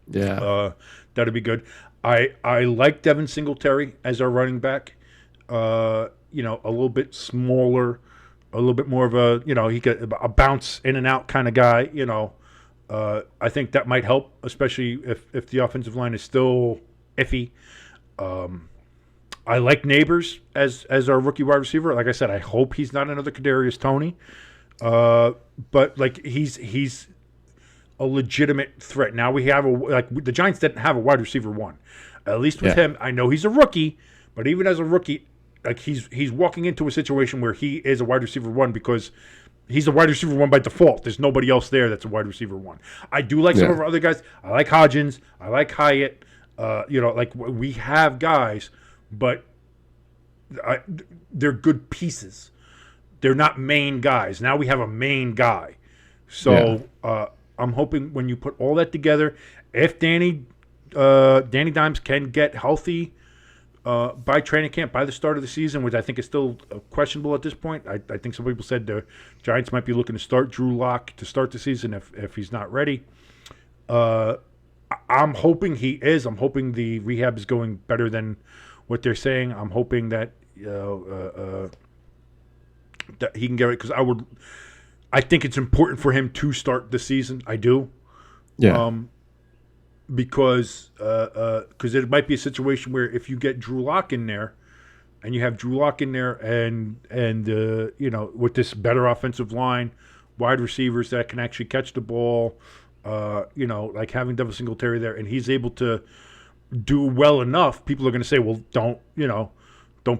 that'd be good. I like Devin Singletary as our running back. You know, a little bit smaller, a little bit more of a, you know, he got a bounce in and out kind of guy. You know, I think that might help, especially if the offensive line is still iffy. I like Neighbors as our rookie wide receiver. Like I said, I hope he's not another Kadarius Toney. But like he's a legitimate threat. Now we have the Giants didn't have a wide receiver one. At least with him, I know he's a rookie, but even as a rookie, like he's walking into a situation where he is a wide receiver one because he's a wide receiver one by default. There's nobody else there that's a wide receiver one. I do like some of our other guys. I like Hodgins. I like Hyatt. You know, like we have guys, but they're good pieces. They're not main guys. Now we have a main guy. So I'm hoping when you put all that together, if Danny Dimes can get healthy by training camp, by the start of the season, which I think is still questionable at this point. I think some people said the Giants might be looking to start Drew Lock to start the season if he's not ready. I'm hoping he is. I'm hoping the rehab is going better than what they're saying. I'm hoping that that he can get it, because I think it's important for him to start the season. I do. Yeah. Because it might be a situation where if you get Drew Lock in there, and you have Drew Lock in there, and with this better offensive line, wide receivers that can actually catch the ball, like having Devin Singletary there, and he's able to do well enough, people are going to say, well, don't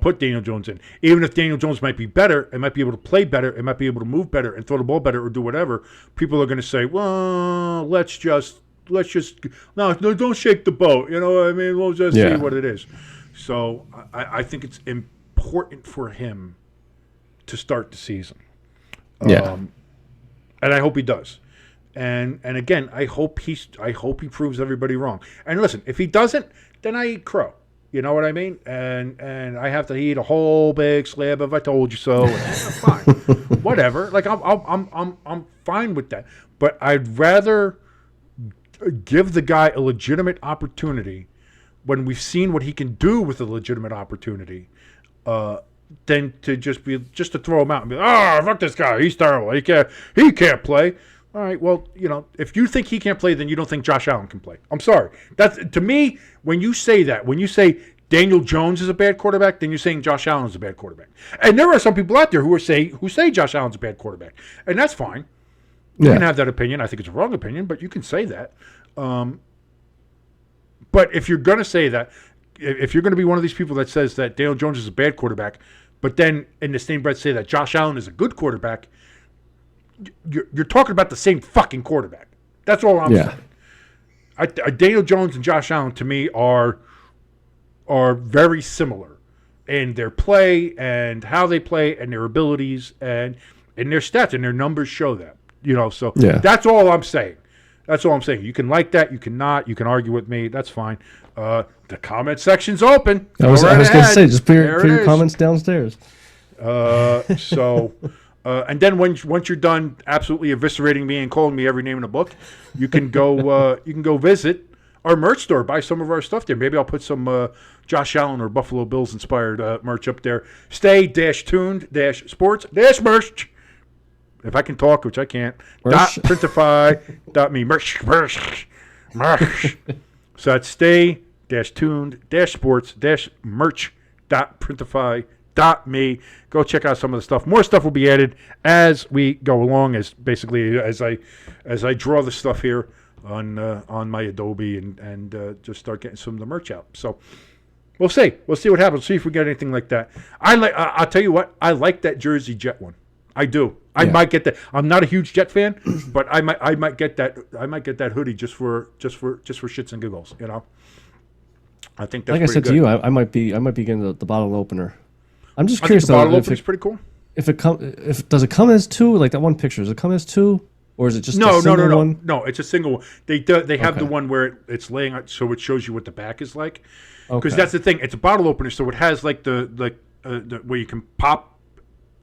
put Daniel Jones in. Even if Daniel Jones might be better, it might be able to play better, it might be able to move better and throw the ball better or do whatever, people are going to say, well, let's just no, don't shake the boat. You know what I mean? We'll just see what it is. So I think it's important for him to start the season. And I hope he does. And again, I hope he proves everybody wrong. And listen, if he doesn't, then I eat crow. You know what I mean? And I have to eat a whole big slab of "I told you so." Fine, whatever. Like I'm fine with that. But I'd rather give the guy a legitimate opportunity when we've seen what he can do with a legitimate opportunity, than to just to throw him out and be, fuck this guy, he's terrible, he can't play. All right, well, if you think he can't play, then you don't think Josh Allen can play. I'm sorry. That's, to me, when you say that, when you say Daniel Jones is a bad quarterback, then you're saying Josh Allen is a bad quarterback. And there are some people out there who say Josh Allen's a bad quarterback, and that's fine. You can have that opinion. I think it's a wrong opinion, but you can say that. But if you're going to say that, if you're going to be one of these people that says that Daniel Jones is a bad quarterback, but then in the same breath say that Josh Allen is a good quarterback, you're talking about the same fucking quarterback. That's all I'm saying. Daniel Jones and Josh Allen, to me, are very similar in their play and how they play and their abilities and their stats, and their numbers show that. So that's all I'm saying. That's all I'm saying. You can like that. You can not. You can argue with me. That's fine. The comment section's open. I was going to say, just put your comments downstairs. And then once you're done absolutely eviscerating me and calling me every name in the book, you can go visit our merch store, buy some of our stuff there. Maybe I'll put some Josh Allen or Buffalo Bills inspired merch up there. Stay-tuned-sports-merch. If I can talk, which I can't. .printify.me. Merch. So that's stay-tuned-sports-merch.printify.me. Go check out some of the stuff. More stuff will be added as we go along, as I draw the stuff here on my Adobe and just start getting some of the merch out. So we'll see. We'll see what happens. See if we get anything like that. I'll tell you what. I like that Jersey Jet one. I do. I might get that. I'm not a huge Jet fan, but I might get that. I might get that hoodie just for shits and giggles. I think that's like I said good. To you. I might be getting the bottle opener. I'm just I curious. think the bottle opener is pretty cool. Does it come as two? Like that one picture, does it come as two, or is it just a single one? No, it's a single one. They have the one where it's laying out, so it shows you what the back is like. Because that's the thing. It's a bottle opener, so it has like the where you can pop.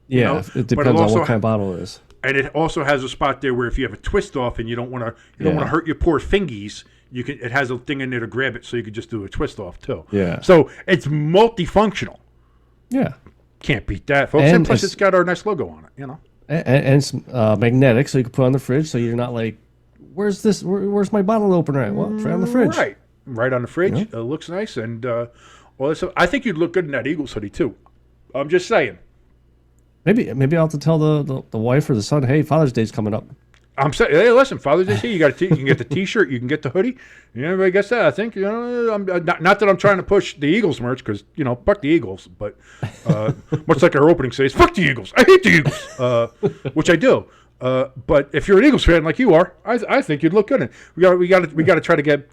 Yeah, it depends on what kind of bottle it is. And it also has a spot there where if you have a twist off and you don't want to hurt your poor fingies, it has a thing in there to grab it, so you could just do a twist off too. Yeah. So it's multifunctional. Yeah. Can't beat that, folks. And plus, it's got our nice logo on it. And it's magnetic, so you can put it on the fridge, so you're not like, where's my bottle opener at? Well, it's right on the fridge. Right on the fridge. It looks nice, and all this stuff. I think you'd look good in that Eagles hoodie too. I'm just saying. Maybe I'll have to tell the wife or the son, hey, Father's Day's coming up. I'm saying, hey, listen, Father's Day, you can get the T-shirt, you can get the hoodie. Everybody gets that. I think I'm not that I'm trying to push the Eagles merch because fuck the Eagles, but much like our opening says, fuck the Eagles. I hate the Eagles, which I do. But if you're an Eagles fan like you are, I think you'd look good in it. We got to try to get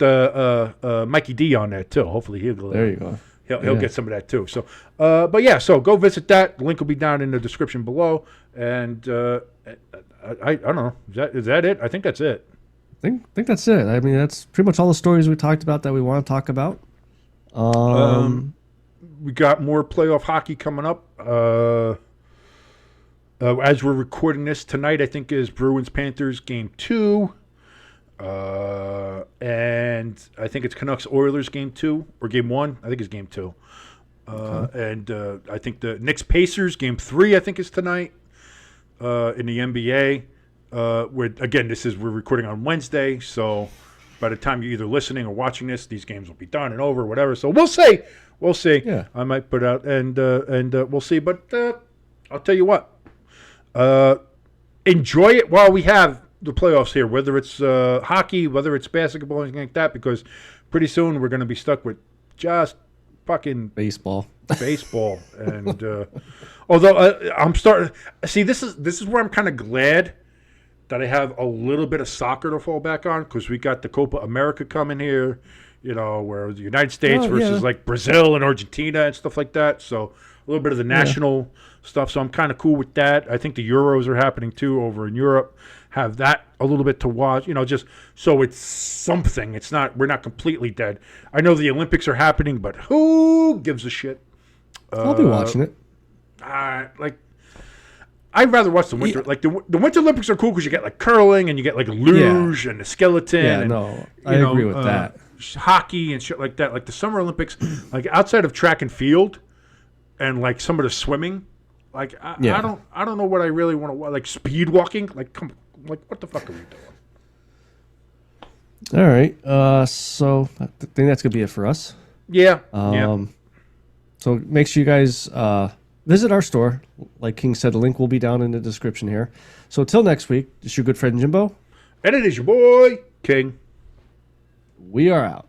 Mikey D on that too. Hopefully he'll go. There you go. He'll get some of that too. So, so go visit that. The link will be down in the description below. And I don't know. Is that it? I think that's it. I think that's it. I mean, that's pretty much all the stories we talked about that we want to talk about. We got more playoff hockey coming up. As we're recording this tonight, I think is Bruins-Panthers Game 2. And I think it's Canucks-Oilers Game 2 or Game 1. I think it's Game 2. And I think the Knicks Pacers game 3 I think is tonight in the NBA. Where again, we're recording on Wednesday, so by the time you're either listening or watching this, these games will be done and over, whatever. So we'll see. Yeah. I might put out and we'll see. But I'll tell you what. Enjoy it while we have the playoffs here, whether it's hockey, whether it's basketball, anything like that, because pretty soon we're going to be stuck with just fucking Baseball. And although I'm starting see, this is where I'm kind of glad that I have a little bit of soccer to fall back on, because we got the Copa America coming here, where the United States versus like Brazil and Argentina and stuff like that. So a little bit of the national stuff. So I'm kind of cool with that. I think the Euros are happening too over in Europe. Have that a little bit to watch, just so it's something. We're not completely dead. I know the Olympics are happening, but who gives a shit? I'll be watching it. I'd rather watch the winter. Yeah. Like the Winter Olympics are cool because you get like curling and you get like luge and the skeleton. Yeah, and, no, I agree with that. Hockey and shit like that. Like the Summer Olympics, like outside of track and field, and like some of the swimming, like I don't know what I really want to watch. Like speed walking, like what the fuck are we doing? All right, so I think that's gonna be it for us. Yeah. So make sure you guys visit our store. Like King said, the link will be down in the description here. So until next week, it's your good friend Jimbo. And it is your boy, King. We are out.